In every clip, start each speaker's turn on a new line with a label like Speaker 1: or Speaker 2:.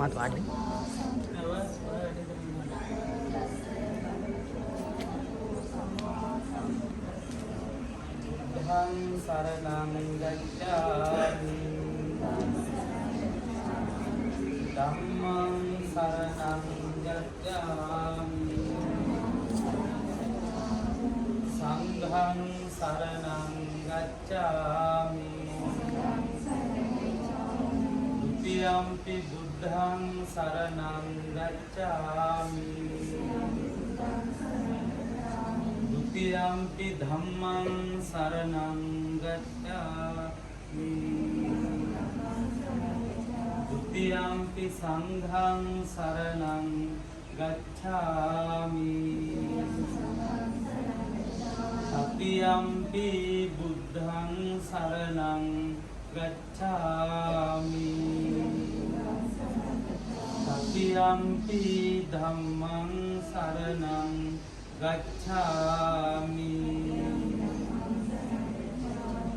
Speaker 1: මාත් වාඩි.
Speaker 2: ධම්මං සරණං ගච්ඡාමි ධම්මං සරණං ගච්ඡාමි සංඝං සරණං ගච්ඡාමි ဒ ුතියම්පි බුද්ධං සරණං ගච්ඡාමි ဒ ුතියම්පි ධම්මං සරණං ගච්ඡාමි ဒ ුතියම්පි සංඝං සරණං ගච්ඡාමි တတိယံ පි බුද්ධං සරණං ගච්ඡාමි တတိယံ පි ධම්මං සරණං ගච්ඡාමි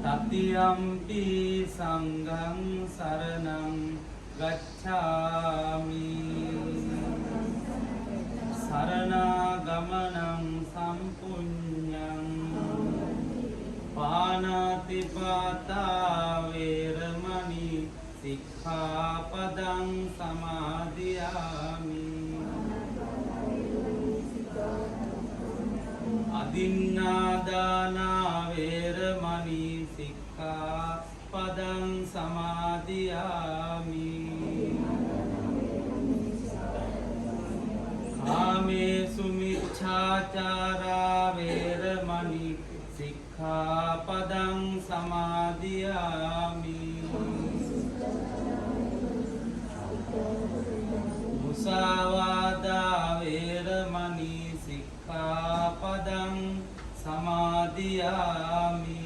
Speaker 2: တတိယံ පි සංඝං සරණං ගච්ඡාමි සරණාගමනං සම්පුඤ්ඤං පාණාතිපාතා වේරමණී සික්ඛාපදං සමාදියාමි අදින්නාදානා වේරමණී සික්ඛාපදං සමාදියාමි කාමේසු මිච්ඡාචාරා වේරමණී සික්ඛාපදං සමාදියාමි මුසාවාදා වේරමණී සික්ඛාපදං සමාදියාමි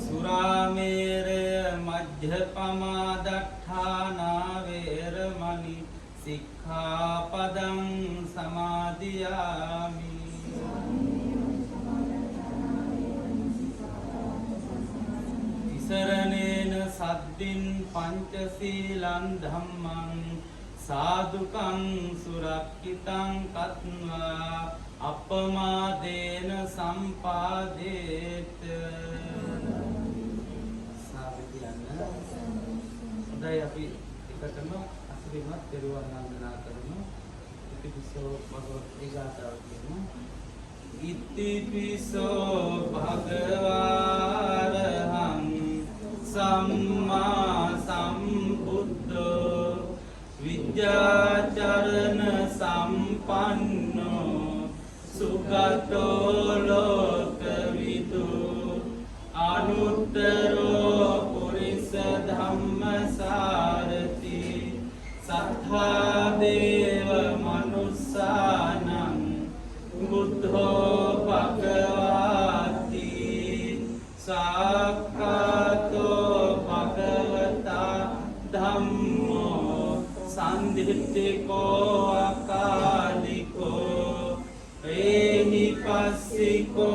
Speaker 2: සුරාමේරය මජ්ජපමා දට්ඨානා වේරමණී සික්ඛාපදං සමාදියාමි තිසරණේන සද්දින් පංචශීලං ධම්මං සාදුකං සුරක්ඛිතං කତ୍වා අපමාදේන සම්පාදේත සාවිදියන්න හොඳයි අපි එකටම අසිරිමත් දරුවන් වන්දනා කරමු ඉතිපිසෝ භගවති ගාථාව කියමු ඉතිපිසෝ භගවාරහං සම්මා සම්බුද්ධෝ විද්‍යාචරණ සම්පන්නෝ සුගතෝ ලෝකවිදු අනුත්තරෝ පුරිස ධම්මසාරති සත්තා දේව මනුස්සානං බුද්ධෝ භගවාති සාක්ඛාතෝ භගවතා ධම්මෝ සම්දිත්තිකෝ අකාලිකෝ ඒහිපස්සිකෝ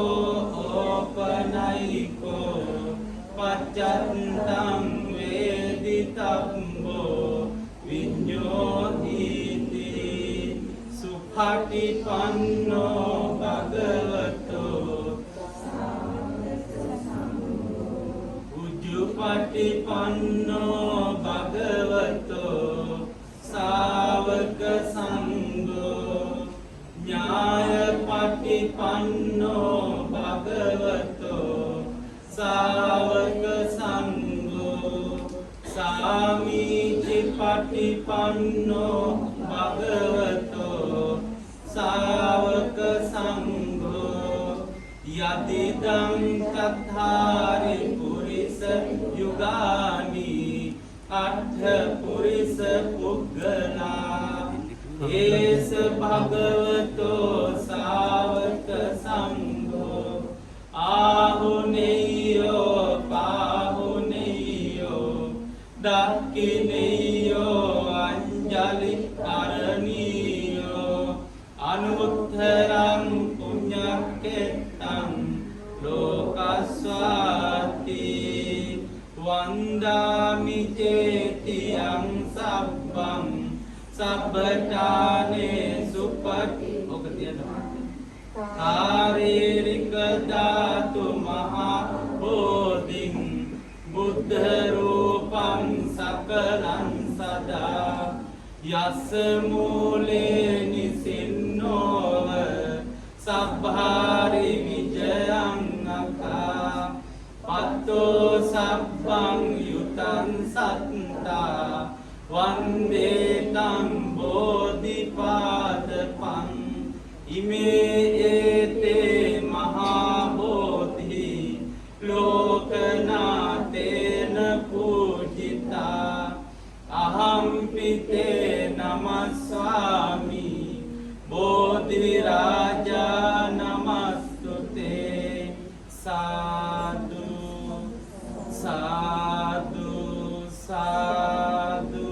Speaker 2: ඕපනයිකෝ පච්චත්තං වේදිතබ්බෝ විඤ්ඤෝතිති සුඛටිපන්නෝ භගවතෝ උජ්ජුපටිපන්නෝ භගවතෝ සාවක සංඝෝ ඥායපටිපන්නෝ භගවතෝ සාවක සංඝෝ සාමීචිපටිපන්නෝ භගවතෝ සාවක සංඝෝ යදිදං තථාරි පුරිස යුගානි අට්ඨ පුරිස පුග්ගලා ඒස භගවතෝ සාවක සංඝෝ ආහුනේයෝ පාහුනේයෝ දක්ඛිනේයෝ අංජලි කරණීයෝ අනුත්තරං පුඤ්ඤක්ඛෙත්තං ලෝකස්වාති වන්දාමි සුපටි ඔක තියෙනවා කාරීරික ධාතු මහා බෝධින් බුද්ධ රූපං සකලං සදා යස්ස මූලේ නිසින්නෝව සබ්භාරි විජයං අකා පත්තෝ සබ්බං යුතං සත්තා වන්දේ තං බෝධිපාදපං ඉමේ ඒතේ මහා බෝධි ලෝකනාතේන පූජිතා අහම්පිතේ නමස්වාමි බෝධි රාජා නමස්තුතේ සාදු සාදු සාදු.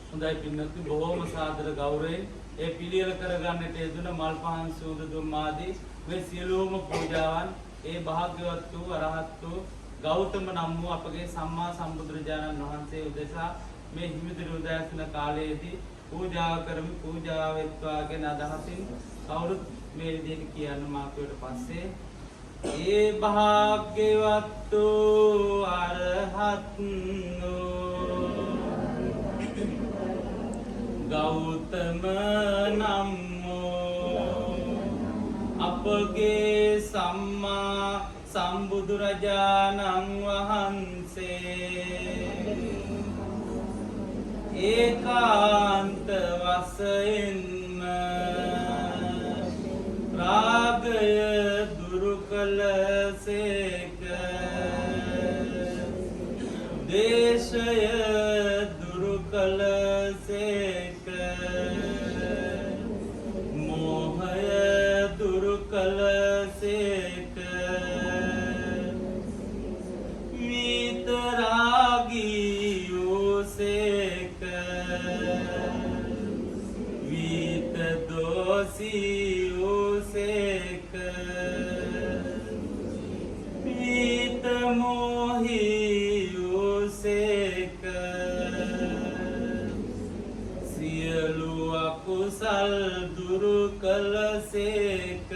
Speaker 2: හොඳයි පින්නතුනි බොහොම සාදර ගෞරවයෙන් ඒ පිළියෙල කරගන්නට යෙදුන මල් පහන් සූද දුම් ආදී මේ සියලුම පූජාවන් ඒ භාග්‍යවත් වූ අරහත් වූ ගෞතම නම් වූ අපගේ සම්මා සම්බුදුරජාණන් වහන්සේ උදෙසා මේ හිමිදිරි උදෑසන කාලයේදී පූජා කරමි පූජා වෙත්වා කියන අදහසින් කවුරුත් මේ විදිහට කියන්න මාකුවට පස්සේ ඒ භාග්‍යවත් වූ අරහත් ගෞතම නම් අපගේ සම්මා සම්බුදුරජාණන් වහන්සේ ඒකාන්ත වශයෙන්ම රාගය දුරු කළසේක දේශය දුරු කළසේක මෝහය දුරු කළසේක විතරාගී වූසේක විත දෝෂී වූසේක විත මෝහී වූසේක සියලු අකුසල් දුරු කළසේක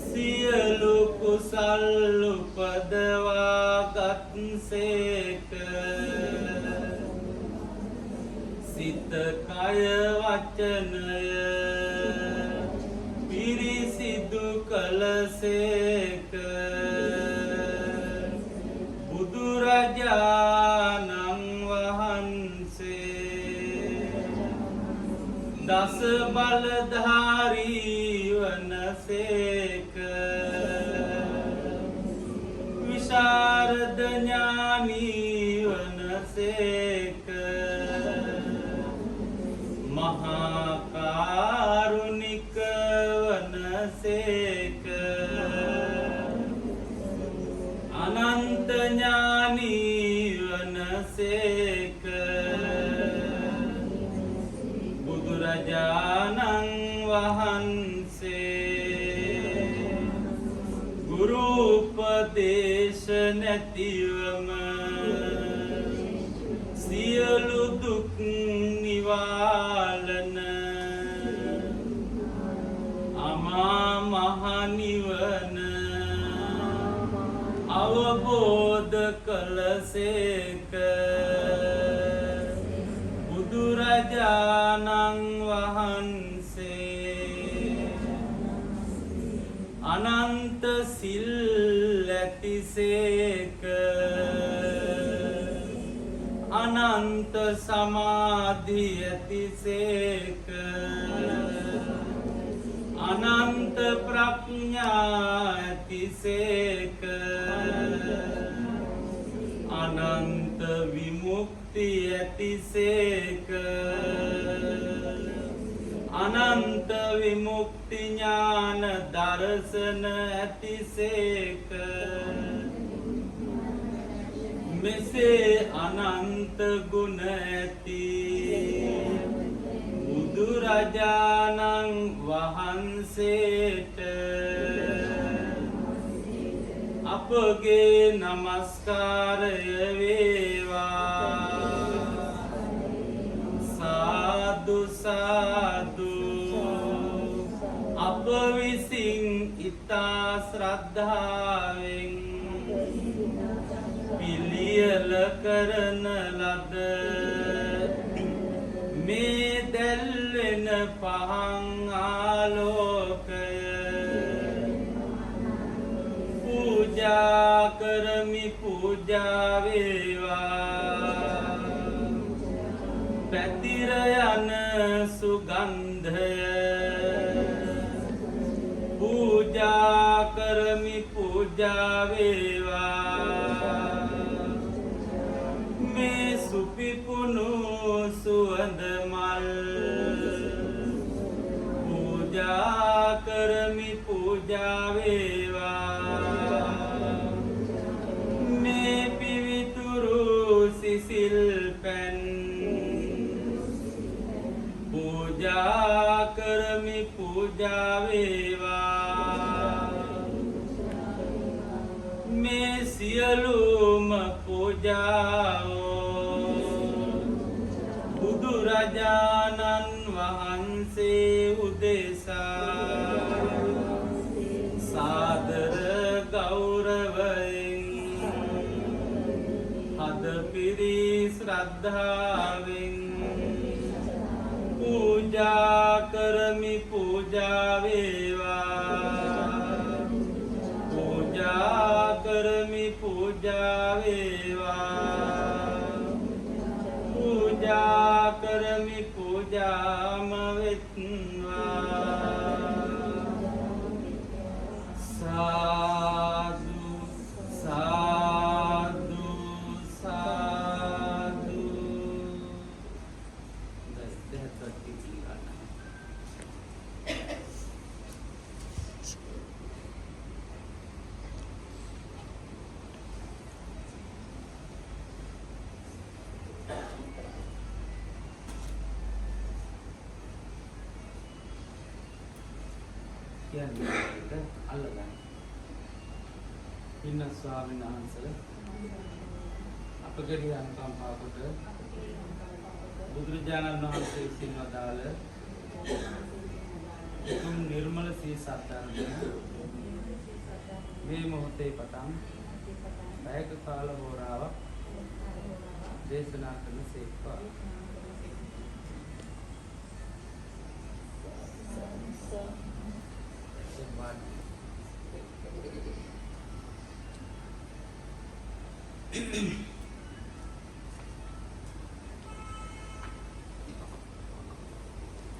Speaker 2: සියලු කුසල් උපදවාගත්සේක සිත කය වචනය පිරිසිදු කළසේක බුදුරජාණන් වහන්සේ දස බලධාරී වනසේක විශාරද ඥානී වනසේක මහා කාරුණික වනසේක අනන්ත ඥානී වනසේක බුදුරජාණන් වහන්සේ ගුරු උපදේශ නැතිවම සියලු දුක් නිවාලන අමා මහ නිවන අවබෝධ කළසේක බුදුරජාණන් වහන්සේ අනන්ත සිල් ඇතිසේක අනන්ත සමාධි ඇතිසේක අනන්ත ප්‍රඥා ඇතිසේක අනන්ත විමුක්ති ඇතිසේක අනන්ත විමුක්ති ඥාන දර්ශන ඇතිසේක මෙසේ අනන්ත ගුණ ඇති බුදුරජාණන් වහන්සේට අපගේ නමස්කාරය වේවා සාදු සාදු අප විසින් ඉතා ශ්‍රද්ධාවෙන් පිළියෙල කරන ලද මේ දැල්වෙන පහන් ආලෝකය පූජා කරමි පූජා වේවා පැතිර යන සුගන්ධය පූජා කරමි පූජා වේවා මේ සුපිපුණු සුවඳ මල් පූජා කරමි පූජා වේවා මේ පිවිතුරු සිසිල් පැන් පූජා කරමි පූජා වේවා මේ සියලුම පූජාවෝ බුදුරජාණන් වහන්සේ උදෙසා සාදර ගෞරවයෙන් හදපිරි ශ්‍රද්ධාවෙන් පූජා කරමි පූජා වේවා පූජා කරමි පූජා වේවා පූජා කරමි පූජාම වෙත්වා සාදු සාදු සාදු කියන්නේ අල්ලගන්න. ඉන්න ස්වාමීන් වහන්සේලා අපගේ අනුකම්පා කොට බුදුරජාණන් වහන්සේ විසින් වදාළ උතුම් නිර්මල සී සත්‍යය මේ මොහොතේ පටන් පැයක කාල හෝරාවක් දේශනා කරන සේක්වා.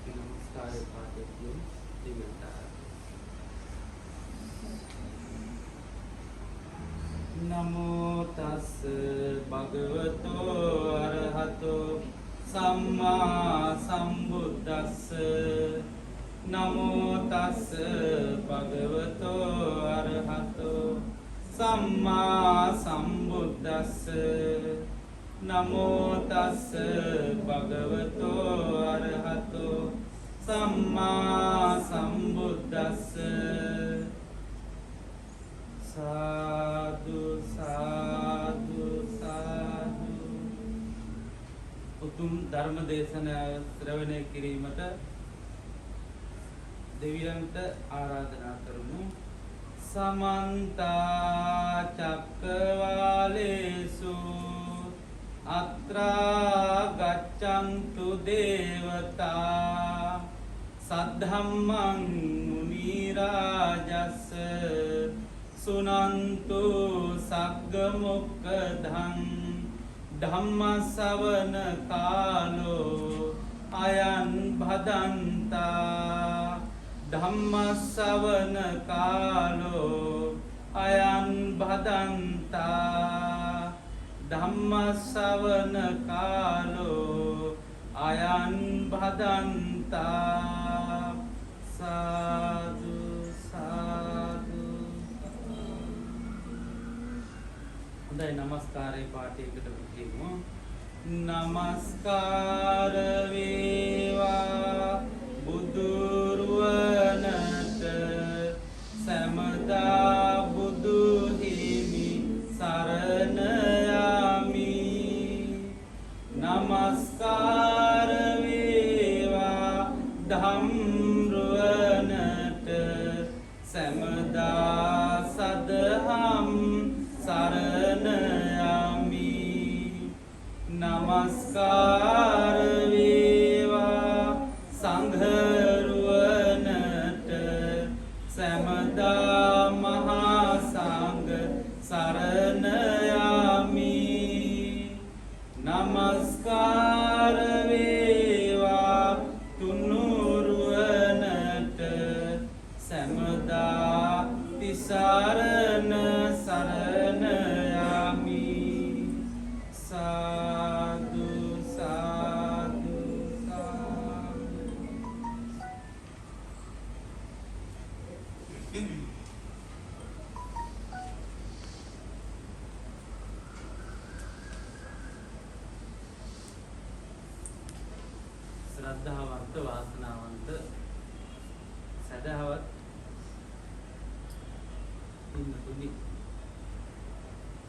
Speaker 2: नमस्कार पाठ्यक्रम दिव्यता नमो तस् भगवतो अरहतो सम्मा सम्बुद्धस्स नमो तस् भगवतो अरहतो सम्मा सम्बुद्धस्स नमो तस् भगवतो अरहतो सम्मा सम्बुद्धस्स साधु साधु साधु උතුම් ධර්ම දේශනාව ශ්‍රවණය කිරීමට දෙවියන්ට ආරාධනා කරමු. සමන්ත චක්කවාලේසු අත්‍රා ගච්ඡන්තු දේවතා සද්ධම්මං මුනි රාජස්ස සුනන්තු සග්ග මොක්ඛදං ධම්ම ශ්‍රවණ කාලෝ අයං භදන්තා ධම්ම ශ්‍රවණ කාලෝ අයං භදන්තා ධම්ම ශ්‍රවණ කාලෝ අයං භදන්තා සාදු සාදු. හොඳයි නමස්කාරේ පාඨයකට කියමු. නමස්කාර වේවා බුදුරුවනට සමදා බුදු හිමි සරණ යමි. නමස්කාර වේවා දහම් රුවනට සැමදා සදහම් සරණ යමි. නමස්කාර වේවා සංඝ රුවනට සැමදා මහා සංඝ සරණ යමි. නමස්කාර වේවා තුනුරුවනට සැමදා තිසරණ සරණ යමි. සාදු සාදු සාදු. ශ්‍රද්ධාවන්ත වාසනාවන්ත සදහවත් ඉන්නතුනි,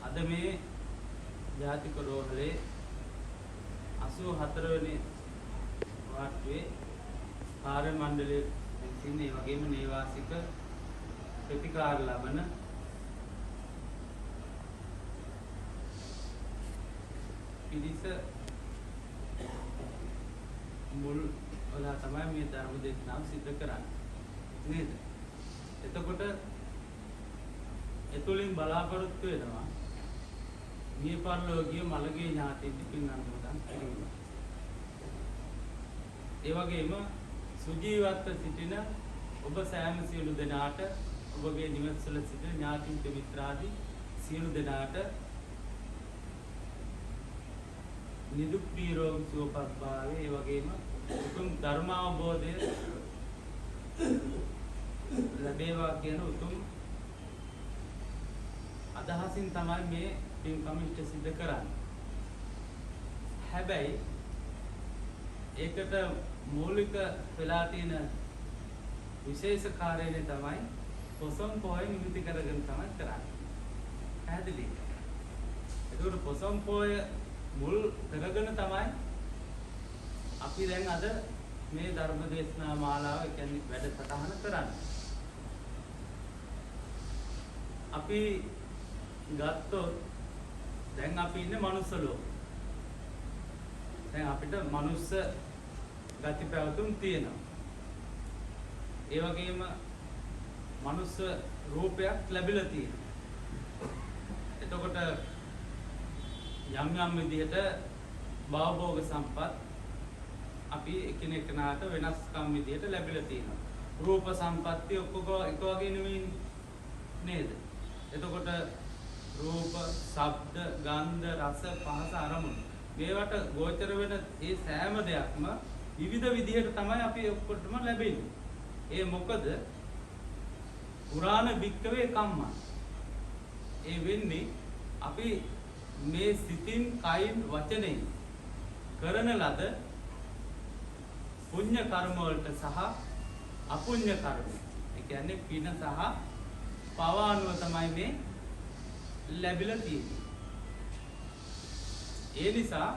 Speaker 2: අද මේ ජාතික රෝහලේ 84 වෙනි වාර්ෂිකයේ කාර්ය මණ්ඩලයේ විසින් ඒ වගේම නේවාසික ප්‍රතිකාර ලබන පිරිස මුල් වලා තමයි මේ ධර්ම දේශනාව සිද්ධ කරන්නේ නේද? එතකොට එතුලින් බලාපොරොත්තු වෙනවා මිය පරලෝකීය මළගේ ඥාතීන් පින් අනුමෝදන් කිරීම. ඒ වගේම සුජීවත්ව සිටින ඔබ සෑම සියලු දෙනාට, ඔබගේ නිවස්වල සිටින ඥාතීන් මිත්‍රාදී සියලු දෙනාට නිදුක් නිරෝගී සුවපත් භාවය, ඒ වගේම උතුම් ධර්මාවබෝධය ලැබේවා කියන උතුම් අදහසින් තමයි මේ පින්කම ඉෂ්ට සිද්ධ කරන්නේ. හැබැයි ඒකට මූලික වෙලා තියෙන විශේෂ කාර්යය තමයි පොසොන් පොය නිමිති කරගෙන තමයි කරන්නේ. පැහැදිලි? ඒකට පොසොන් පොය මුල් කරගෙන තමයි අපි දැන් අද මේ ධර්ම දේශනා මාලාව කියන්නේ වැඩසටහන කරන්නේ. අපි ගත්තොත් දැන් අපි ඉන්නේ මනුස්ස ලෝකෙ. දැන් අපිට මනුස්ස ගති පැවතුම් තියෙනවා. ඒ වගේම මනුස්ස රූපයක් ලැබිලා තියෙනවා. එතකොට යම් යම් විදිහට භවභෝග සම්පත් අපි එකිනෙකනාට වෙනස්කම් විදිහට ලැබිලා තියෙනවා. රූප සම්පatti ඔක්කොම එක වගේ නෙවෙයි නේද? එතකොට රූප, ශබ්ද, ගන්ධ, රස, පහස, අරමුණු මේවට ගෝචර වෙන ඒ සෑම දෙයක්ම විවිධ විදිහට තමයි අපි ඔක්කොටම ලැබෙන්නේ. ඒ මොකද පුරාණ භික්කවේ කම්ම. ඒ වෙන්නේ අපි මේ සිතින්, කයින්, වචනයෙන් කරන ලද පුණ්‍ය කර්ම වලට සහ අපුණ්‍ය කර්ම, ඒ කියන්නේ පින සහ පව අනුව තමයි මේ ලැබිලා තියෙන්නේ. ඒ නිසා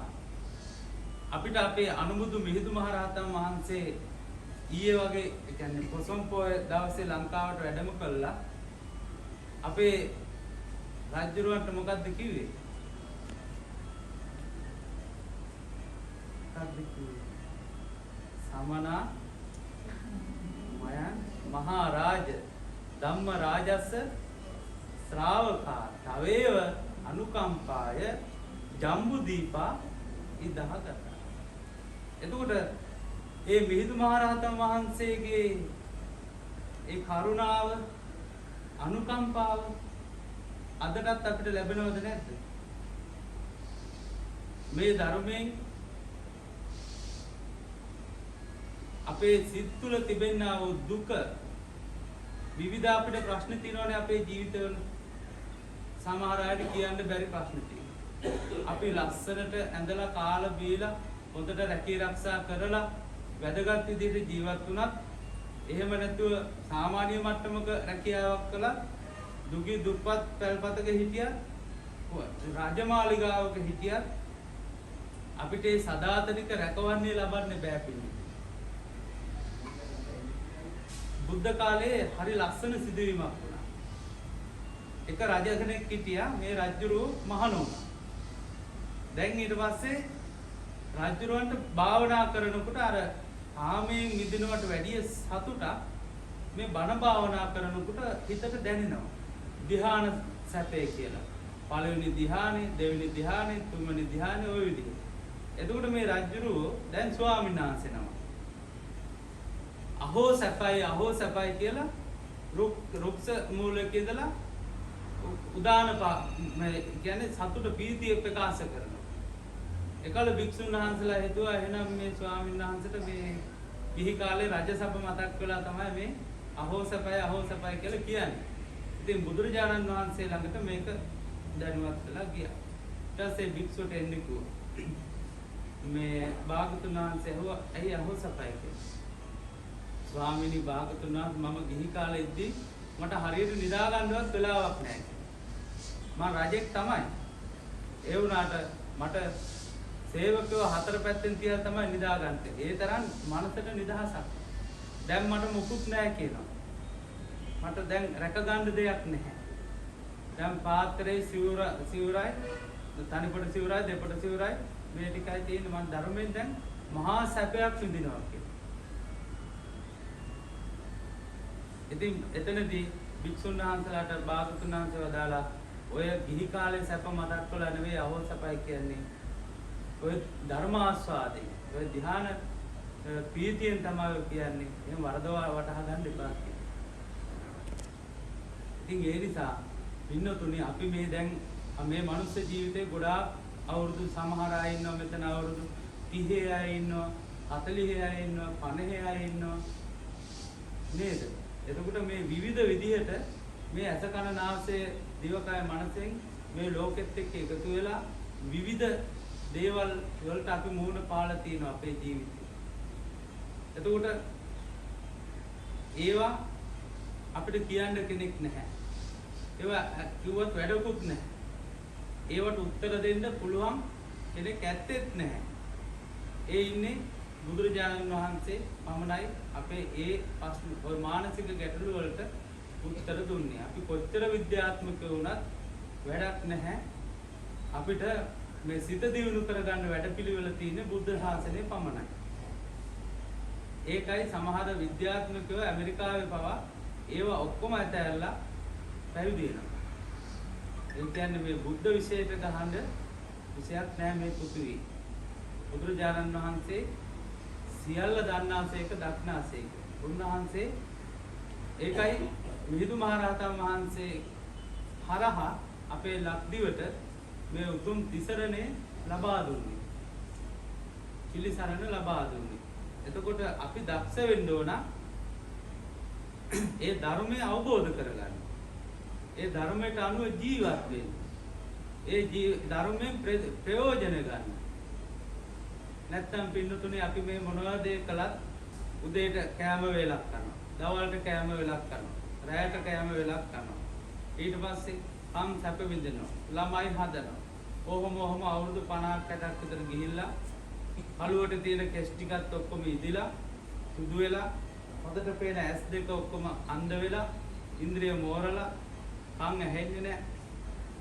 Speaker 2: අපිට අපේ අනුමුදු මිහිඳු මහ රහතන් වහන්සේ ඊයේ වගේ, ඒ කියන්නේ පොසොන් පොය දවසේ ලංකාවට වැඩම කළා. අපේ රාජ්‍යරුවන්ට මොකද්ද කිව්වේ? සමනා මයන් මහරජ ධම්ම රාජස්ස ශ්‍රාවකා තවේව අනුකම්පාය ජම්බු දීපා ඉදහගත. එතකොට ඒ මිහිඳු මහරහතන් වහන්සේගේ ඒ කරුණාව, අනුකම්පාව අදටත් අපිට ලැබෙනවද නැද්ද? මේ ධර්මයෙන් අපේ සිත් තුළ තිබෙනා වූ දුක, විවිධ අපිට ප්‍රශ්න තියෙනවානේ අපේ ජීවිතවල. සමහර අයට කියන්න බැරි ප්‍රශ්න තියෙනවා. අපි ලස්සනට ඇඳලා කාලා බීලා හොඳට රැකී ආරක්ෂා කරලා වැදගත් විදිහට ජීවත් වුණත්, එහෙම නැතුව සාමාන්‍ය මට්ටමක රැකියාවක් කළා, දුගී දුප්පත් පැල්පතක හිටියත්, රාජමාලිගාවක හිටියත් අපිට ඒ සදාතනික රැකවරණය ලබන්න බෑ පිළිගන්න. බුද්ධ කාලේ හරි ලස්සන සිදුවීමක් වුණා. එක රජ කෙනෙක් හිටියා මේ රජුරු මහණුණා. දැන් ඊට පස්සේ රජුරවන්ට භාවනා කරනකොට අර ආමයෙන් මිදිනවට වැඩිය සතුටක් මේ බණ භාවනා කරනකොට හිතට දැනෙනවා. ධ්‍යාන සැපේ කියලා. පළවෙනි ධ්‍යානෙ, දෙවෙනි ධ්‍යානෙ, තුන්වෙනි ධ්‍යානෙ ওই විදිහට. එතකොට මේ රජුරෝ දැන් ස්වාමීන් වහන්සේ නම. අහෝ සැපයි කියලා රුක්ෂ මූලක ඉඳලා උදාන කියන්නේ සතුට පීතිය ප්‍රකාශ කරනවා. එකල භික්ෂුන් වහන්සේලා හිතුවා එහෙනම් මේ ස්වාමීන් වහන්සේට මේ ගිහි කාලේ රජසභ මතක් වෙලා තමයි මේ අහෝ සැපයි කියලා කියන්නේ. ඉතින් බුදුරජාණන් වහන්සේ ළඟට මේක දැනුවත් කළා ගියා. ඊට පස්සේ භික්ෂුවට එන්නේ කිව්වා. මේ භාගතුන් වහන්සේ ඇහුවා ඇයි අහෝ සැපයි කියලා. ස්වාමීනි භාගතුන් වහන්සේ මම ගිහි කාලේ ඉද්දි මට හරියට නිදා ගන්නවත් වෙලාවක් නැහැ. මම රජෙක් තමයි. ඒ වුණාට මට සේවකව හතර පැත්තෙන් තියලා තමයි නිදා ගන්නට. ඒ තරම් මනසට නිදහසක්. දැන් මට මුකුත් නැහැ කියනවා. මට දැන් රැක ගන්න දෙයක් නැහැ. දැන් පාත්‍රයේ සිවුරයි තනිපොට සිවුරයි දෙපොට සිවුරයි මේ ටිකයි තියෙන්නේ මම ධර්මයෙන් දැන් මහා සැපයක් විඳිනවා කියලා. ඉතින් එතනදී භික්ෂුන් වහන්සේලාට භාගතුන් වහන්සේ වදාලා ඔය ගිහි කාලේ සැප මතක් කළා නෙවෙයි අහෝ සැපයි කියන්නේ. ඔය ධර්ම ආස්වාදේ ඔය ධ්‍යාන පීතියෙන් තමයි කියන්නේ. එහෙනම් වරදවා වටහා ගන්න එපා කියලා. ඉතින් ඒ නිසා පින්නතුනි අපි මේ දැන් මේ මනුස්ස ජීවිතේ ගොඩාක් අවුරුදු සමහර අය ඉන්නවා මෙතන අවුරුදු 30 අය ඉන්නවා 40 අය ඉන්නවා 50 අය ඉන්නවා නේද? එතකොට මේ විවිධ විදිහට මේ ඇස කන නාසය දිවකය මනසෙන් මේ ලෝකෙත් එක්ක එකතු වෙලා විවිධ දේවල් වලට අපි මූණ පාලා තියෙනවා අපේ ජීවිතේ. එතකොට ඒවා අපිට කියන්න කෙනෙක් නැහැ. ඒවා කිව්වත් වැඩකුත් නැහැ. ඒවට උත්තර දෙන්න පුළුවන් කෙනෙක් ඇත්තෙත් නැහැ. ඒ ඉන්නේ බුදුරජාණන් වහන්සේ පමණයි අපේ ඒ ප්‍රශ්න ඔය මානසික ගැටලු වලට උත්තර දුන්නේ. අපි කොච්චර විද්‍යාත්මක වුණත් වැඩක් නැහැ. අපිට මේ සිත දියුණු කරගන්න වැඩපිළිවෙල තියෙන්නේ බුද්ධ ශාසනය පමණයි. ඒකයි සමහර විද්‍යාත්මකව ඇමරිකාවේ පවා ඒවා ඔක්කොම ඇතැරලා පැවිදි වෙනවා. ඒ කියන්නේ මේ බුද්ධ විශේෂයට ගහන්න විශයක් නැහැ මේ පෘථිවියේ. බුදුරජාණන් වහන්සේ සියල්ල දන්නාසේක දක්නාසේක. උන්වහන්සේ ඒකයි මිහිඳු මහරහතන් වහන්සේ හරහා අපේ ලක්දිවට මේ උතුම් තිසරණේ ලබා දුන්නේ. පිළිසරණ ලබා දුන්නේ. එතකොට අපි දක්ෂ වෙන්න ඕන ඒ ධර්මය අවබෝධ කරගන්න. ඒ ධර්මයට අනුව ජීවත් වෙන්න. ඒ ධර්මයෙන් ප්‍රයෝජන ගන්න. නැත්තම් පින්නතුනේ අපි මේ මොනවද කළත් උදේට කෑම වේලක් කරනවා. දවල්ට කෑම වේලක් කරනවා. රැයට කෑම වේලක් කරනවා. ඊට පස්සේ හම් සැප විඳිනවා. ළමයි හදනවා. ඔහොම අවුරුදු 50ක් 60ක් විතර ගිහිල්ලා කලුවට තියෙන කෙස් ටිකත් ඔක්කොම ඉදිලා සුදු වෙලා හොඳට පේන ඇස් දෙක ඔක්කොම අන්ධ වෙලා ඉන්ද්‍රිය මෝරලා කන් ඇහෙන්නේ නැහැ.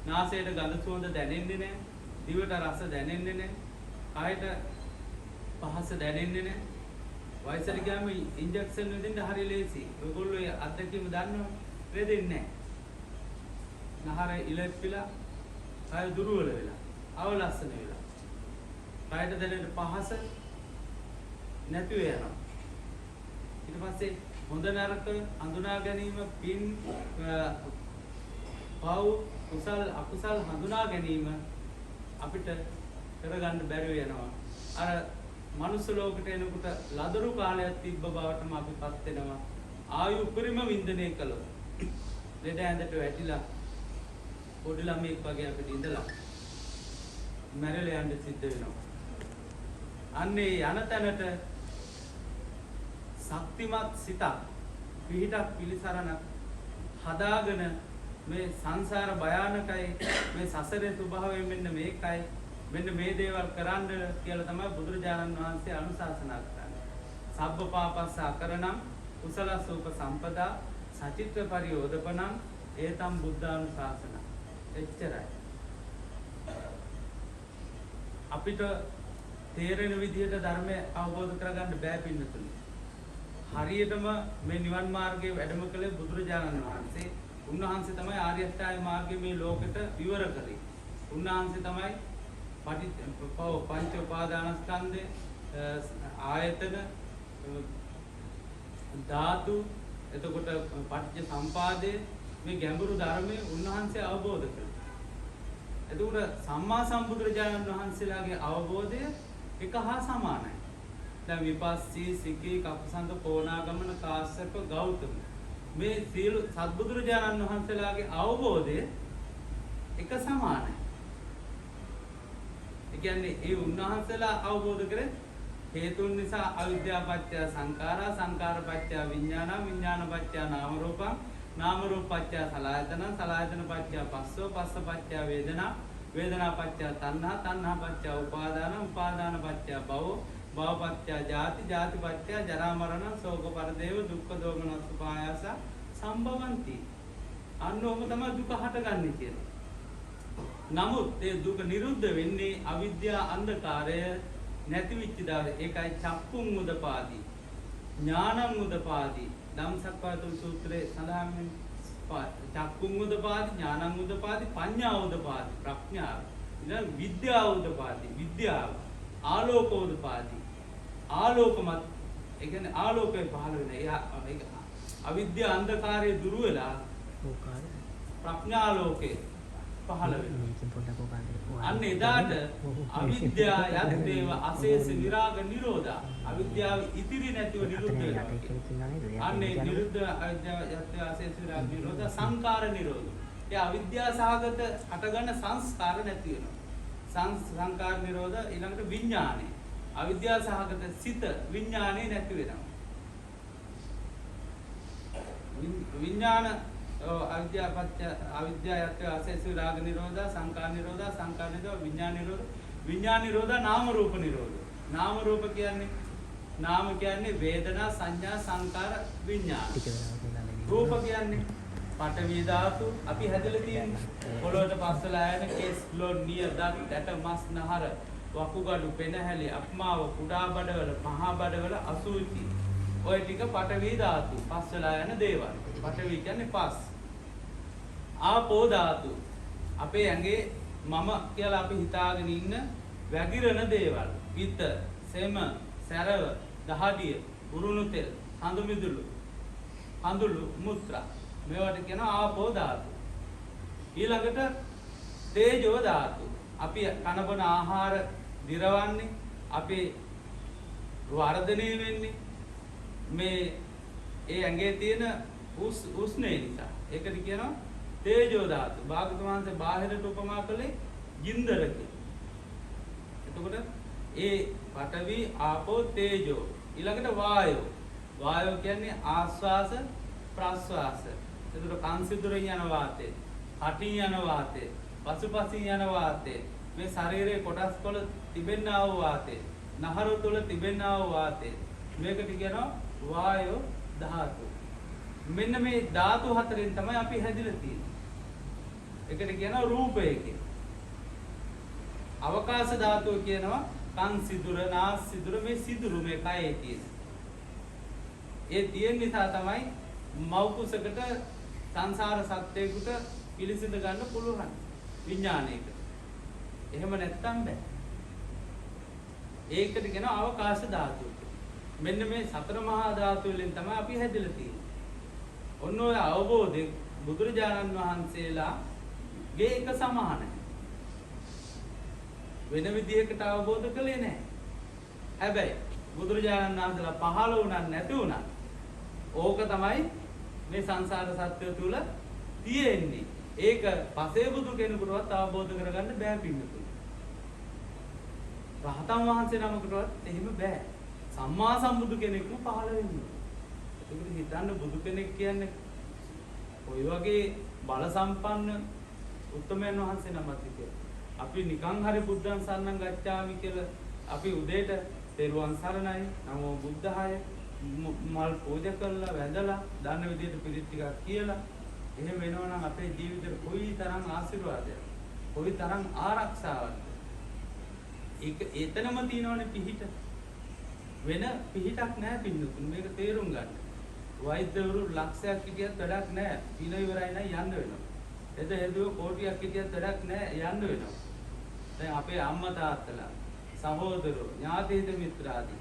Speaker 2: නාසයට ගඳ සුවඳ දැනෙන්නේ නැහැ. දිවට රස දැනෙන්නේ නැහැ. කයට පහස දැනෙන්නේ නැහැ. වයසට ගියාම ඉන්ජෙක්ෂන් දෙන්න හරි ලේසි. ඔයගොල්ලෝ ඒ අත්දැකීම දන්නවද? රෙදෙන්නේ නැහැ. නහර ඉලක්කලා කය දුර්වල වෙලා අවලස්සන වෙලා කයට දැනෙන පහස නැති වෙනවා. ඊට පස්සේ හොඳ නරක හඳුනා ගැනීම පින් පව් කුසල් අකුසල් හඳුනා ගැනීම අපිට කරගන්න බැරි වෙනවා. අර මනුස්ස ලෝකෙට එනකොට ලදරු කාලයක් තිබ්බ බවටම අපිපත් වෙනවා. ආයු උපරිම වින්දනය කළොත් ලෙඩ ඇඳට වැටිලා පොඩි ළමෙක් වගේ අපිට ඉඳලා මැරෙලා යන්න සිද්ධ වෙනවා. අන්නේ යන තැනට ශක්තිමත් සිතක් පිහිටක් පිළිසරණක් හදාගෙන මේ සංසාර භයානකයි මේ සසරේ ස්වභාවය මෙන්න මේකයි මෙන්න මේ දේවල් කරන්න කියලා තමයි බුදුරජාණන් වහන්සේ අනුශාසනා කරන්නේ. සබ්බ පාපස්ස අකරණම් කුසලස්ස උපසම්පදා සචිත්ත පරියෝදපණං ඒතම් බුද්ධානුශාසන. එච්චරයි. අපිට තේරෙන විදිහට ධර්මය අවබෝධ කරගන්න බෑ පින්නතුනි. හරියටම මේ නිවන් මාර්ගයේ වැඩම කළේ බුදුරජාණන් වහන්සේ. උන්වහන්සේ තමයි ආර්ය අෂ්ටාංග මාර්ගයේ මේ ලෝකෙට විවර කළේ. උන්වහන්සේ තමයි පංච උපාදානස්කන්ධය, ආයතන, ධාතු, එතකොට පටිච්ච සම්පාදය මේ ගැඹුරු ධර්මයේ උන්වහන්සේ අවබෝධ කළා. එතකොට සම්මා සම්බුදුරජාණන් වහන්සේලාගේ අවබෝධය එක හා සමානයි. දැන් විපස්සී, සිකී, කප්පසන්ත, පෝනාගමන, කාශ්‍යප, ගෞතම මේ සියලු සත්බුදුරජාණන් වහන්සේලාගේ අවබෝධය එක සමානයි. ඒ කියන්නේ ඒ උන්වහන්සේලා අවබෝධ කරේ හේතුන් නිසා අවිද්‍යාව පත්‍ය සංඛාරා, සංඛාර පත්‍ය විඥාන, විඥාන පත්‍ය නාම රූපං, නාම රූප පත්‍ය සලආයතන, සලආයතන පත්‍ය පස්සෝ, පස්ස පත්‍ය වේදනා, වේදනා පත්‍ය තණ්හා, තණ්හා පත්‍ය උපාදාන, උපාදාන පත්‍ය භව, භව පත්‍ය ජාති, ජාති පත්‍ය ජරා මරණ, ශෝක පරිදේව, දුක්ඛ දෝමන සුපායාස සම්භවಂತಿ. අන්නෝම තමයි දුක හටගන්නේ කියලා. නමුත් ඒ දුක නිරුද්ධ වෙන්නේ අවිද්‍යා අන්ධකාරය නැති වෙච්ච දාර. ඒකයි චක්කුම් උදපාදී, ඥානං උදපාදී. ධම්සක්ඛාත සූත්‍රයේ සඳහන් වෙන්නේ චක්කුම් උදපාදී, ඥානං උදපාදී, පඤ්ඤා උදපාදී, ප්‍රඥාව. ඊළඟ විද්‍යාව උදපාදී, විද්‍යාව. ආලෝක උදපාදී, ආලෝකමත්. ඒ කියන්නේ ආලෝකය පහළ වෙන. ඒක අවිද්‍යා අන්ධකාරයේ දුරු වෙලා ප්‍රඥාලෝකේ පහළ වෙනවා. අන්න එදාට අවිද්‍යා යද්දේව අශේෂ විරාග නිරෝධා. අවිද්‍යාව ඉතිරි නැතිව නිරුද්ධ වෙනවා. අන්නේ නිරුද්ධ අවිද්‍යාව යද්දේව අශේෂ විරාග නිරෝධා සංකාර නිරෝධ. ඒ අවිද්‍යා සහගත හටගන්න සංස්කාර නැති වෙනවා. සංකාර නිරෝධ. ඊළඟට විඥානේ. අවිද්‍යා සහගත සිත විඥානේ නැති වෙනවා. විඥාන අවිද්‍යා පත්‍ය අවිද්‍යා යත් අශේෂ විරාග නිරෝධා, සංකාර නිරෝධා, සංකාර නිරෝධ, විඥාන නිරෝධ, විඥාන නිරෝධා, නාම රූප නිරෝධ. නාම රූප කියන්නේ නාම කියන්නේ වේදනා, සංඥා, සංකාර, විඥාන. රූප කියන්නේ පඨවි ධාතු අපි හැදලා තියෙන්නේ. පොළොවට පස්සලා යන කේස්, ලොන්, නිය, දත්, ඇට, මස්, නහර, වකුගඩු, පෙනහැලි, අප්මාව, කුඩා බඩවල, මහා බඩවල, අසුචි. ඔය ටික පඨවි ධාතු පස්සලා යන දේවල්. පඨවි කියන්නේ පස්. ආපෝ ධාතු අපේ ඇඟේ මම කියලා අපි හිතාගෙන ඉන්න වැగిරෙන දේවල්. පිත්ත, සෙම, සැරව, දහඩිය, උරුණු තෙල්, හඳු මිදුළු, හඳුළු, මුත්‍රා. මේවට කියනවා ආපෝ ධාතු. ඊළඟට තේජෝ ධාතු. අපි කනබන ආහාර දිරවන්නේ, අපි වර්ධනය වෙන්නේ මේ ඒ ඇඟේ තියෙන උෂ්ණය නිසා. ඒකට කියනවා තේජෝ ධාතු. භාගතුන් වහන්සේ බාහිරට උපමා කළේ ගින්දරකේ. එතකොට ඒ පඨවි, ආපෝ, තේජෝ. ඊළඟට වායෝ. වායෝ කියන්නේ ආස්වාස, ප්‍රස්වාස. එතකොට කන් සිදුරෙන් යන වාතය, කටින් යන වාතය, පසුපසින් යන වාතය, මේ ශරීරයේ කොටස් වල තිබෙනා වූ වාතය, නහර තුල තිබෙනා වූ වාතය. මේකට කියනවා වායෝ ධාතු. මෙන්න මේ ධාතු හතරෙන් තමයි අපි හැදිලා තියෙන්නේ. ඒකට කියනවා රූපය කියලා. අවකාශ ධාතුව කියනවා කන් සිදුර, නාස් සිදුර, මේ සිදුරු මේ කයේ තියෙන. ඒ තියෙන නිසා තමයි මෞකුසකට සංසාර සත්‍යයකට පිළිසිඳ ගන්න පුළුවන් විඥානයකට. එහෙම නැත්තම් බෑ. ඒකට කියනවා අවකාශ ධාතුව. මෙන්න මේ සතර මහා ධාතු වලින් තමයි අපි හැදිලා තියෙන්නේ. ඔන්න ඔය අවබෝධය බුදුරජාණන් වහන්සේලාගේ එක සමානයි. වෙන විදිහකට අවබෝධ කළේ නැහැ. හැබැයි බුදුරජාණන් වහන්සේලා පහළ වුණත් නැති වුණත් ඕක තමයි මේ සංසාර සත්‍ය තුල තියෙන්නේ. ඒක පසේ බුදු කෙනෙකුටවත් අවබෝධ කරගන්න බෑ පින්නතුනි. රහතන් වහන්සේ නමකටවත් එහෙම බෑ. සම්මා සම්බුදු කෙනෙක්ම පහළ වෙන්නේ. ඒකට හිතන්න බුදු කෙනෙක් කියන්නේ ඔය වගේ බල සම්පන්න උත්තමයන් වහන්සේ නමක් කියලා. අපි නිකන් හරි බුද්ධං සරණං ගච්ඡාමි කියලා අපි උදේට තෙරුවන් සරණයි, නමෝ බුද්ධාය, මල් පූජා කරලා වැඳලා දන්න විදිහට පිළිත් ටිකක් කියලා එහෙම වෙනවා නම් අපේ ජීවිතේට කොයි තරම් ආශිර්වාදයක් කොයි තරම් ආරක්ෂාවක්ද ඒක එතනම තියෙනවනේ පිහිට වෙන පිහිටක් නැහැ පින්නතුන් මේක තේරුම් ගන්න වෛද්‍යවරු ලක්ෂයක් හිටියත් වැඩක් නැහැ පින ඉවරයි නම් යන්න වෙනවා එද හේතුව කෝටියක් හිටියත් වැඩක් නැහැ යන්න වෙනවා දැන් අපේ අම්මා තාත්තලා සහෝදරයෝ ඥාතිහිත මිත්‍රාදී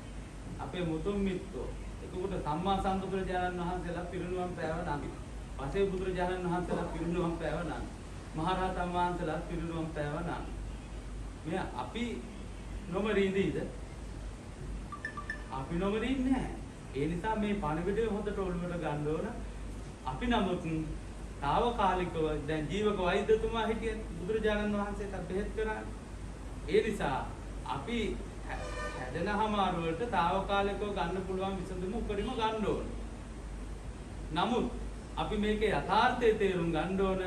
Speaker 2: අපේ මුතුන් මිත්තෝ එතකොට සම්මා සම්බුදුරජාණන් වහන්සේලා පිරිනුවම් පෑව නම් පසේ බුදුරජාණන් වහන්සේලා පිරිනුවම් පෑව නම් මහරහතන් වහන්සේලා පිරිනුවම් පෑව නම් මේ අපි නොමරින්දීද අපි නොමරින්නේ නැහැ ඒ නිසා මේ පණිවිඩය හොඳට ඔළුවට ගන්න ඕන අපි නමුත් తాවකාලිකව දැන් ජීවක වෛද්‍යතුමා හිටියේ බුදුරජාණන් වහන්සේට බෙහෙත් කරන්නේ ඒ නිසා අපි හැදෙනහම ආරුවට తాවකාලිකව ගන්න පුළුවන් විසඳුම උඩරිම ගන්න ඕන. නමුත් අපි මේකේ යථාර්ථය තේරුම් ගන්න ඕන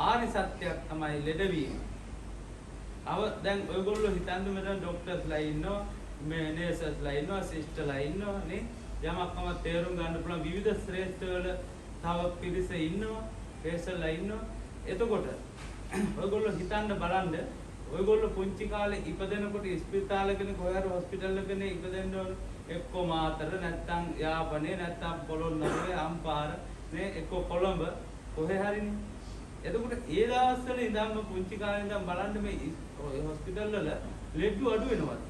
Speaker 2: ආරි සත්‍යයක් තමයි ලෙඩවීම. දැන් ඔයගොල්ලෝ හිතන්නේ මෙතන ડોක්ටර්ස්ලා ඉන්නවා, මේ නර්සස්ලා ඉන්නවා, සිස්ටර්ලා ඉන්නවා නේ. යමක්ම තේරුම් ගන්න පුළුවන් විවිධ ශ්‍රේෂ්ඨ වල තව පිරිස ඉන්නවා, ශ්‍රේෂ්ඨලා ඉන්නවා. එතකොට ඔයගොල්ලෝ හිතන්න බලන්න ඔයගොල්ලෝ පුංචි කාලේ ඉපදෙනකොට ස්පිතාලෙකනේ කොහේ හොස්පිටල් එකනේ ඉපදෙන්න ඕන එක්ක මාතර නැත්තම් යාපනේ නැත්තම් පොළොන්නරුවේ අම්පාර නේ එක්ක කොළඹ කොහේ හරිනේ එතකොට ඒ දවස්වල ඉඳන්ම පුංචි කාලේ ඉඳන් බලන්න මේ හොස්පිටල් වල ලෙඩ්ඩු අඩු වෙනවද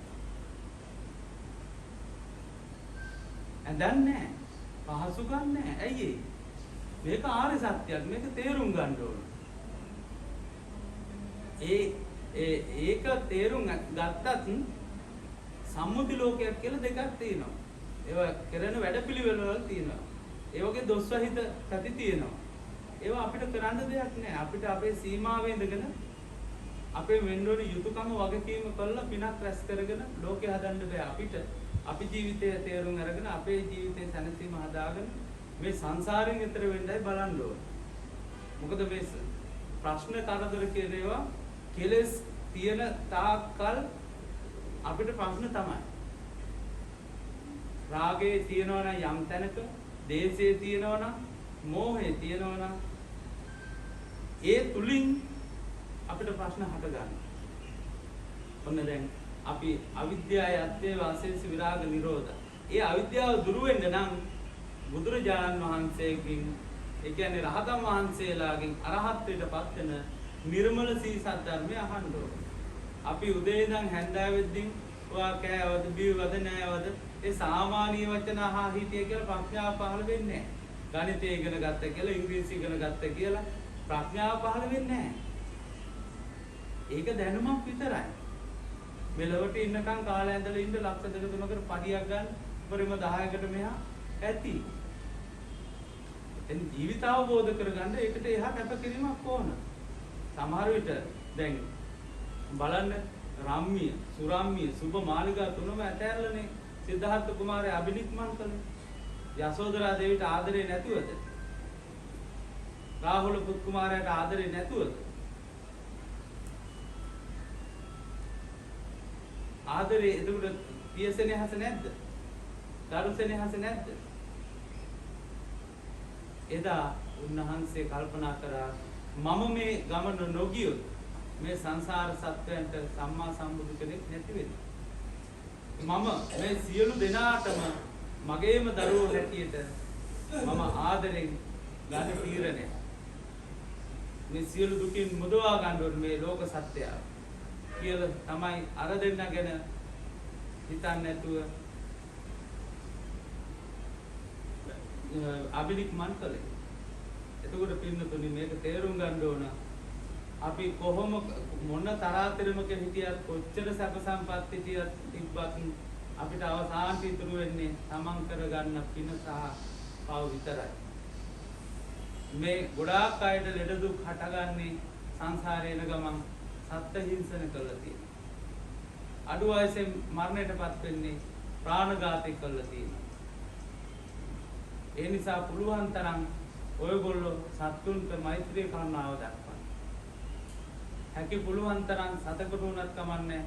Speaker 2: දැන් නෑ පහසුකම් නෑ ඇයි මේක ආර්ය සත්‍යයක් මේක තේරුම් ගන්න ඕන ඒක තේරුම් ගත්තත් සම්මුති ලෝකයක් කියලා දෙකක් තියෙනවා. ඒවා කරන වැඩපිළිවෙල වල තියෙනවා. ඒ වගේ දොස්වහිත පැති තියෙනවා. ඒවා අපිට කරන්න දෙයක් නෑ. අපිට අපේ සීමාවෙ ඉඳගෙන අපේ වෙන්නෝනි යුතුයකම වගකීම කළා පිනක් රැස් කරගෙන ලෝකේ හදන්න බෑ. අපිට අපි ජීවිතය තේරුම් අරගෙන අපේ ජීවිතේ සැනසීම හදාගෙන මේ සංසාරයෙන් ඈතර වෙන්නයි බලන්න ඕන. මොකද මේ ප්‍රශ්න කරදර කියන ඒවා කෙලස් තියෙන තාක්කල් අපිට ප්‍රශ්න තමයි. රාගේ තියෙනවා නම් යම් තැනක, දේශේ තියෙනවා නම්, මෝහේ තියෙනවා නම් ඒ තුලින් අපිට ප්‍රශ්න හට ගන්නවා. ඔන්න දැන් අපි අවිද්‍යාවයි අත්වේ වාසේසි විරාග නිරෝධ. ඒ අවිද්‍යාව දුරු වෙන්න නම් බුදුරජාණන් වහන්සේගෙන් ඒ කියන්නේ රහතන් වහන්සේලාගෙන් අරහත්ත්වයටපත් වෙන නිර්මල සීසත් ධර්මය අහන්න ඕන. අපි උදේ ඉඳන් හැන්දෑව වෙද්දී ඔයා කෑවද බීවද නෑවද ඒ සාමාන්‍ය වචන අහා හිටිය කියලා ප්‍රඥාව පහළ වෙන්නේ නෑ. ගණිතය ඉගෙන ගත්ත කියලා ඉංග්‍රීසි ඉගෙන ගත්ත කියලා ප්‍රඥාව පහළ වෙන්නේ නෑ. ඒක දැනුමක් විතරයි. මෙලොවට ඉන්නකම් කාලය ඇඳලා ඉන්න ලක්ෂ දෙක තුනකට පඩියක් ගන්න උපරිම 10කට මෙහා ඇති. එතන ජීවිත අවබෝධ කරගන්න ඒකට එහා කැපකිරීමක් ඕන. සමහර විට දැන් බලන්න රම්මිය, සුරම්මිය, සුබ මාලිගා තුනම ඇතැරලානේ සිද්ධාර්ථ කුමාරයා අබිනික්මන් කළේ. යසෝදරා දේවිට ආදරේ නැතුවද? රාහුල පුත් කුමාරයාට ආදරේ නැතුවද? ආදරේ එතකොට පියසෙනෙහස නැද්ද? දරුසෙනෙහස නැද්ද? එදා උන්වහන්සේ කල්පනා කරා මම මේ ගමන නොගියොත් මේ සංසාර සත්‍යයන්ට සම්මා සම්බුදු කෙනෙක් නැති වෙනවා. මම මේ සියලු දෙනාටම මගේම දරුවෝ හැටියට මම ආදරෙන් ගන්න තීරණය. මේ සියලු දුකින් මුදවා ගන්න ඕනේ මේ ලෝක සත්‍යය කියලා තමයි අර දෙන්න ගැන හිතන්නේ නැතුව අබිනික්මන් කළේ. එතකොට පින්නතුනි මේක තේරුම් ගන්න ඕන. අපි කොහොම මොන තරාතිරමක හිටියත් කොච්චර සැප සම්පත් හිටියත් තිබ්බත් අපිට අවසානට ඉතුරු වෙන්නේ තමන් කරගන්න පින සහ පව විතරයි. මේ ගොඩාක් අයට ලෙඩ දුක් හටගන්නේ සංසාරේ යන ගමන් සත්ත්ව හිංසන කළා තියෙනවා. අඩු වයසෙන් මරණයටපත් වෙන්නේ ප්‍රාණඝාතය කළා තියෙනවා. ඒ නිසා පුළුවන් තරම් ඔයගොල්ලෝ සත්තුන්ට මෛත්‍රී කරුණාව දක්වන්න. හැකි පුළුවන් තරම් සතකට උනත් කමන්නේ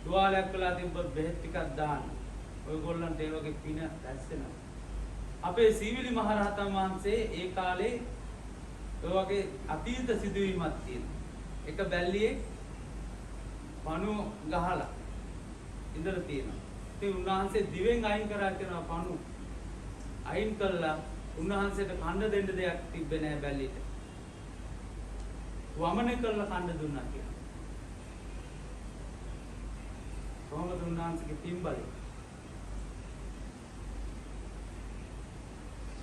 Speaker 2: තුවාලයක් වෙලා තිබ්බොත් බෙහෙත් ටිකක් දාන්න. ඔයගොල්ලන්ට ඒ වගේ පින දැස්සෙනවා. අපේ සීවිලි මහරහතන් වහන්සේ ඒ කාලේ ඔය වගේ අතීත සිදුවීමක් තියෙනවා. එක බැල්ලියේ පණු ගහලා ඉඳලා තියෙනවා. ඉතින් උන්වහන්සේ දිවෙන් අයින් කරා කියනවා පණු. අයින් කළා උන්වහන්සේට කන්න දෙන්න දෙයක් තිබ්බේ නැහැ බැල්ලියට. වමනේ කළා කන්න දුන්නා කියලා. කොහොමද උන්වහන්සේගේ පින්බලය?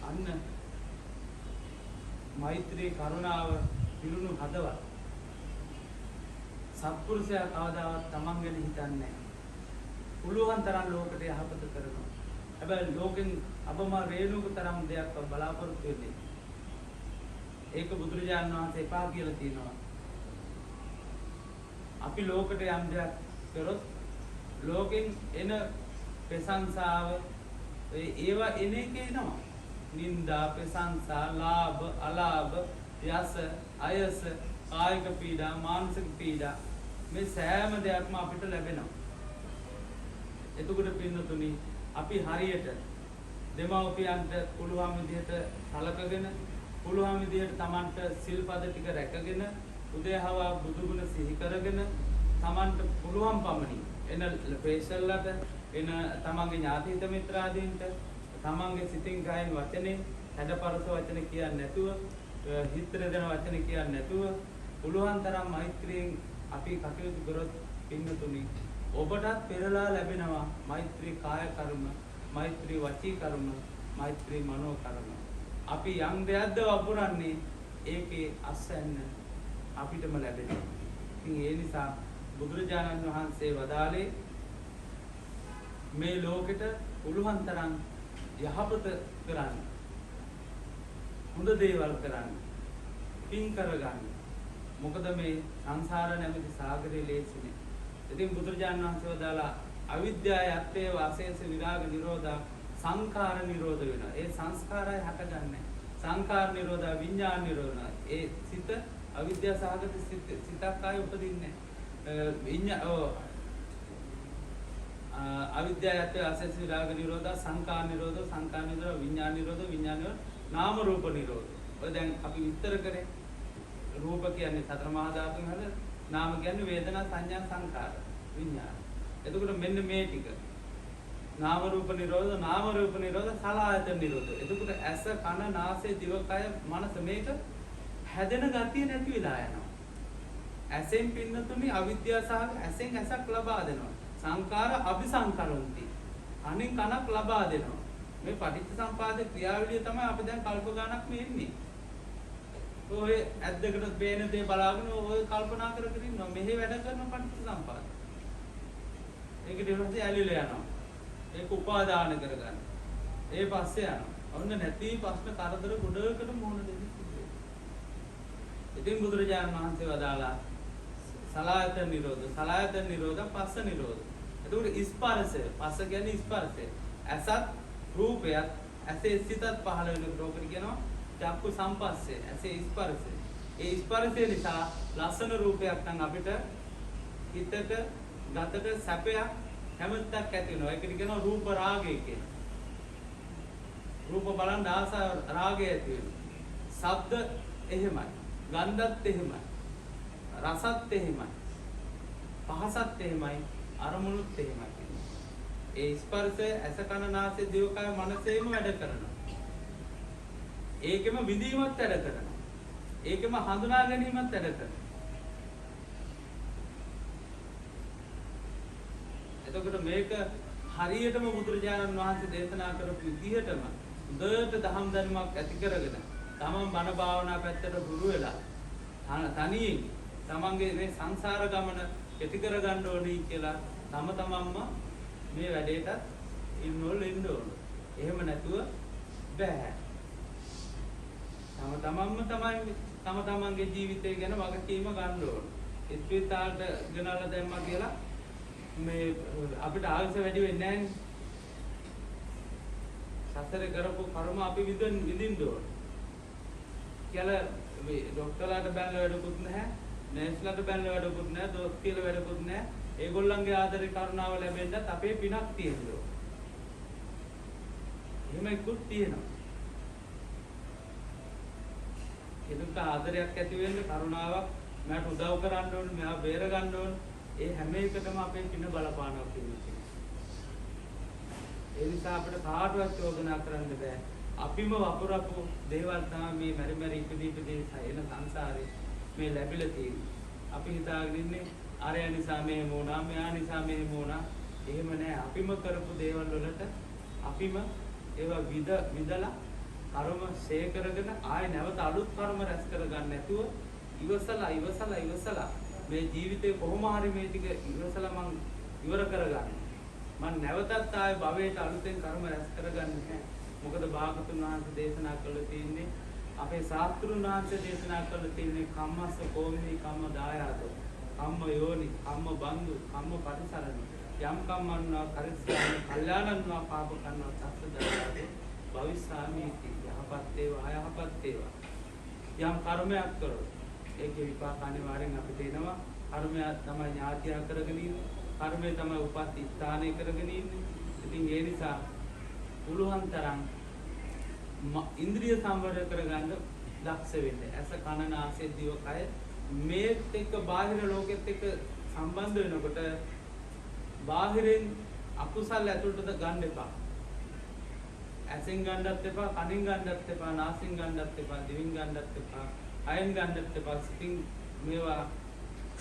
Speaker 2: අන්න මෛත්‍රී කරුණාව පිරුණු හදවත් සත්පුරුෂයා කවදාවත් තමන් ගැන හිතන්නේ නැහැ. පුළුවන් තරම් ලෝකෙට යහපත කරනවා. හැබැයි ලෝකෙන් අපම රේණුක තරම් දෙයක් බලාපොරොත්තු වෙන්නේ. ඒක බුදුරජාණන් වහන්සේ එපා කියලා තියෙනවා. අපි ලෝකෙට යම් දෙයක් කරොත් ලෝකෙන් එන ප්‍රශංසාව ඒවා එන එක එනවා. නින්දා, ප්‍රශංසා, ලාභ, අලාභ, යස, අයස, කායික පීඩා, මානසික පීඩා මේ සෑම දෙයක්ම අපිට ලැබෙනවා. එතකොට පින්නතුනි අපි හරියට දෙමව්පියන්ට පුළුවන් විදිහට සලකගෙන පුළුවන් විදිහට Tamanට සිල්පද ටික රැකගෙන උදේහවා බුදුගුණ සිහි කරගෙන Tamanට පුළුවන් පමණින් එන ප්‍රේසල්ලට එන තමන්ගේ ඥාති හිත මිත්‍රාදීන්ට තමන්ගේ සිතින් කායෙන් වචනේ හැඩපරස වචන කියන්නේ නැතුව හිතර දෙන වචන කියන්නේ නැතුව පුළුවන් තරම් මෛත්‍රියෙන් අපි කටයුතු කරොත් පින්නතුනි ඔබටත් පෙරලා ලැබෙනවා මෛත්‍රී කාය කර්ම, මෛත්‍රී වචී කර්ම, මෛත්‍රී මනෝ කර්ම. අපි යම් දෙයක්ද වපුරන්නේ ඒකේ අස්වැන්න අපිටම ලැබෙනවා. ඉතින් ඒ නිසා බුදුරජාණන් වහන්සේ වදාළේ මේ ලෝකෙට පුළුවන් තරම් යහපත කරන්න, හොඳ දේවල් කරන්න, පින් කරගන්න. මොකද මේ සංසාර නැමැති සාගරේ ලේසිනේ. ඉතින් බුදුරජාණන් වහන්සේ වදාලා අවිද්‍යාව යත්තේ වාසේස විරාග නිරෝධා සංඛාර නිරෝධ වෙනවා. ඒ සංස්කාරය හටගන්නේ. සංඛාර නිරෝධා විඥාන නිරෝධා. ඒ සිත අවිද්‍යාව සහගත සිතක් ආයේ උපදින්නේ අවිද්‍යාව යත්තේ වාසේස විරාග නිරෝධා සංඛාර නිරෝධ සංඛාර නිරෝධ විඥාන නිරෝධ විඥාන නිරෝධ නාම රූප නිරෝධ. ඔය දැන් අපි විස්තර කරේ රූප කියන්නේ සතර මහා ධාතුන් හද නාම කියන්නේ වේදනා සංඥා සංඛාර විඥාන. එතකොට මෙන්න මේ ටික නාම රූප නිරෝධ නාම රූප නිරෝධ සලආයතන නිරෝධ. එතකොට ඇස කන නාසය දිවකය මනස මේක හැදෙන ගතිය නැති වෙලා යනවා. ඇසෙන් පින්නතුනි අවිද්‍යාව සහ ඇසෙන් ඇසක් ලබා දෙනවා. සංඛාර අபிසංකරොන්ති. අනින් කනක් ලබා දෙනවා. මේ පටිච්ච සම්පාද ක්‍රියාවලිය තමයි අපි දැන් කල්ප ගණක් මේ ඉන්නේ. ඔය ඇද්දකට බේන දේ බලාගෙන ඔය කල්පනා කර කර ඉන්නවා. මෙහි වැඩ කරන පටිච්ච සම්පාද. ඒකට ඊපස්සේ ඇලිලා යනවා. ඒක උපාදාන කරගන්න. ඒ පස්සේ යනවා. ඔන්න නැති ප්‍රශ්න කරදර ගොඩකට මුහුණ දෙන්න සිද්ධ ඉතින් බුදුරජාණන් වහන්සේ වදාලා සලආයතන නිරෝධ, සලආයතන නිරෝධ, පස්ස නිරෝධ. එතකොට ස්පර්ශය, පස්ස කියන්නේ ස්පර්ශය. ඇසත් රූපයත් ඇසේ සිතත් පහළ වෙන රූපෙට කියනවා චක්කු සම්පස්සේ. ඇසේ ස්පර්ශය. ඒ ස්පර්ශය නිසා ලස්සන රූපයක් නම් අපිට හිතට ගතට සැපයක් හැමතක් ඇති වෙනවා. ඒකට කියනවා රූප රාගය කියලා. රූප බලන් ආස රාගය ඇති වෙනවා. ශබ්ද එහෙමයි. ගන්ධත් එහෙමයි. රසත් එහෙමයි. පහසත් එහෙමයි. අරමුණුත් එහෙමයි. ඒ ස්පර්ශය ඇස කන නාසය දිවකය මනසේම වැඩ කරනවා. ඒකෙම විඳීමත් වැඩ කරනවා. ඒකෙම හඳුනා ගැනීමත් වැඩ කරනවා. එතකොට මේක හරියටම බුදුරජාණන් වහන්සේ දේශනා කරපු විදිහටම හොඳට දහම් දැනුමක් ඇති කරගෙන තමන් බණ භාවනා පැත්තට හුරු වෙලා තනියෙන් තමන්ගේ මේ සංසාර ගමන කෙටි කර ගන්න ඕනේ කියලා තමන්ම මේ වැඩේට ඉන්නෝල් ඉන්න ඕන. එහෙම නැතුව බෑ. තමන්ගේ ජීවිතය ගැන වගකීම ගන්න ඕන. ඉස්පිරිතාලට ගෙනල්ලා දැම්මා කියලා මේ අපිට ආයුෂ වැඩි වෙන්නේ නැහැ. සසරේ කරපු කර්ම අපි විඳින්න ඕන. කියලා මේ ડોක්ටර්ලාට බැලලා වැඩකුත් නැහැ, නර්ස්ලාට බැලලා වැඩකුත් නැහැ, දොස් කියලා වැඩකුත් නැහැ. ඒගොල්ලන්ගේ ආදරේ කරුණාව ලැබෙන්නත් අපේ පිනක් තියෙනවා. එහෙම එක්කුත් තියෙනවා. කෙනෙකුට ආදරයක් ඇති වෙන්න, කරුණාවක්, මට උදව් කරන්න ඕනේ, මෙයා බේර ගන්න ඕනේ. ඒ හැම එකටම අපේ පින බලපානවා කියන්නේ. ඒ නිසා අපිට කාටවත් යෝජනා කරන්න බෑ. අපිම වපුරපු දේවල් තමයි මේ මෙරි ඉපදී එන සංසාරේ මේ ලැබිලා තියෙන්නේ. අපි හිතාගෙන ඉන්නේ අරය නිසා මෙහෙම වුණා, මෙයා නිසා මෙහෙම වුණා. එහෙම නෑ. අපිම කරපු දේවල් වලට අපිම ඒවා විදලා කර්ම ශේ කරගෙන ආය නැවත අලුත් කර්ම රැස් කරගන්න නැතුව ඉවසලා මේ ජීවිතේ කොහොම හරි මේ ටික ඉවසලා මං ඉවර කරගන්න. මං නැවතත් ආය භවයට අලුතෙන් කර්ම රැස් කරගන්නේ නැහැ. මොකද භාගතුන් වහන්සේ දේශනා කළේ තියෙන්නේ අපේ ශාස්ත්‍රුන් වහන්සේ දේශනා කළේ තියෙන්නේ කම්මස්ස කෝමී කම්ම දායාදෝ කම්ම යෝනි කම්ම බන්දු කම්ම පරිසරණ යම් කම්මන්වා කරිස්සාමි කල්යාණන්වා පාප කරනවා තස්ස දායාදෝ භවිස්සාමීති යහපත් වේවා අයහපත් වේවා යම් කර්මයක් කරොත් ඒකේ විපාක අනිවාර්යෙන් අපිට එනවා. කර්මය තමයි ඥාතිය කරගෙන ඉන්නේ. කර්මය තමයි උපත් ස්ථානය කරගෙන ඉන්නේ. ඉතින් ඒ නිසා පුළුවන් තරම් ඉන්ද්‍රිය සංවරය කරගන්න දක්ෂ වෙන්න. ඇස කන නාසය දිව කය මේත් එක්ක බාහිර ලෝකෙත් එක්ක සම්බන්ධ වෙනකොට බාහිරින් අකුසල් ඇතුළට ගන්න එපා. ඇසෙන් ගන්නත් එපා, කනින් ගන්නත් එපා, නාසයෙන් ගන්නත් එපා, දිවෙන් ගන්නත් එපා, කයෙන් ගන්නත් එපා. සිතින් මේවා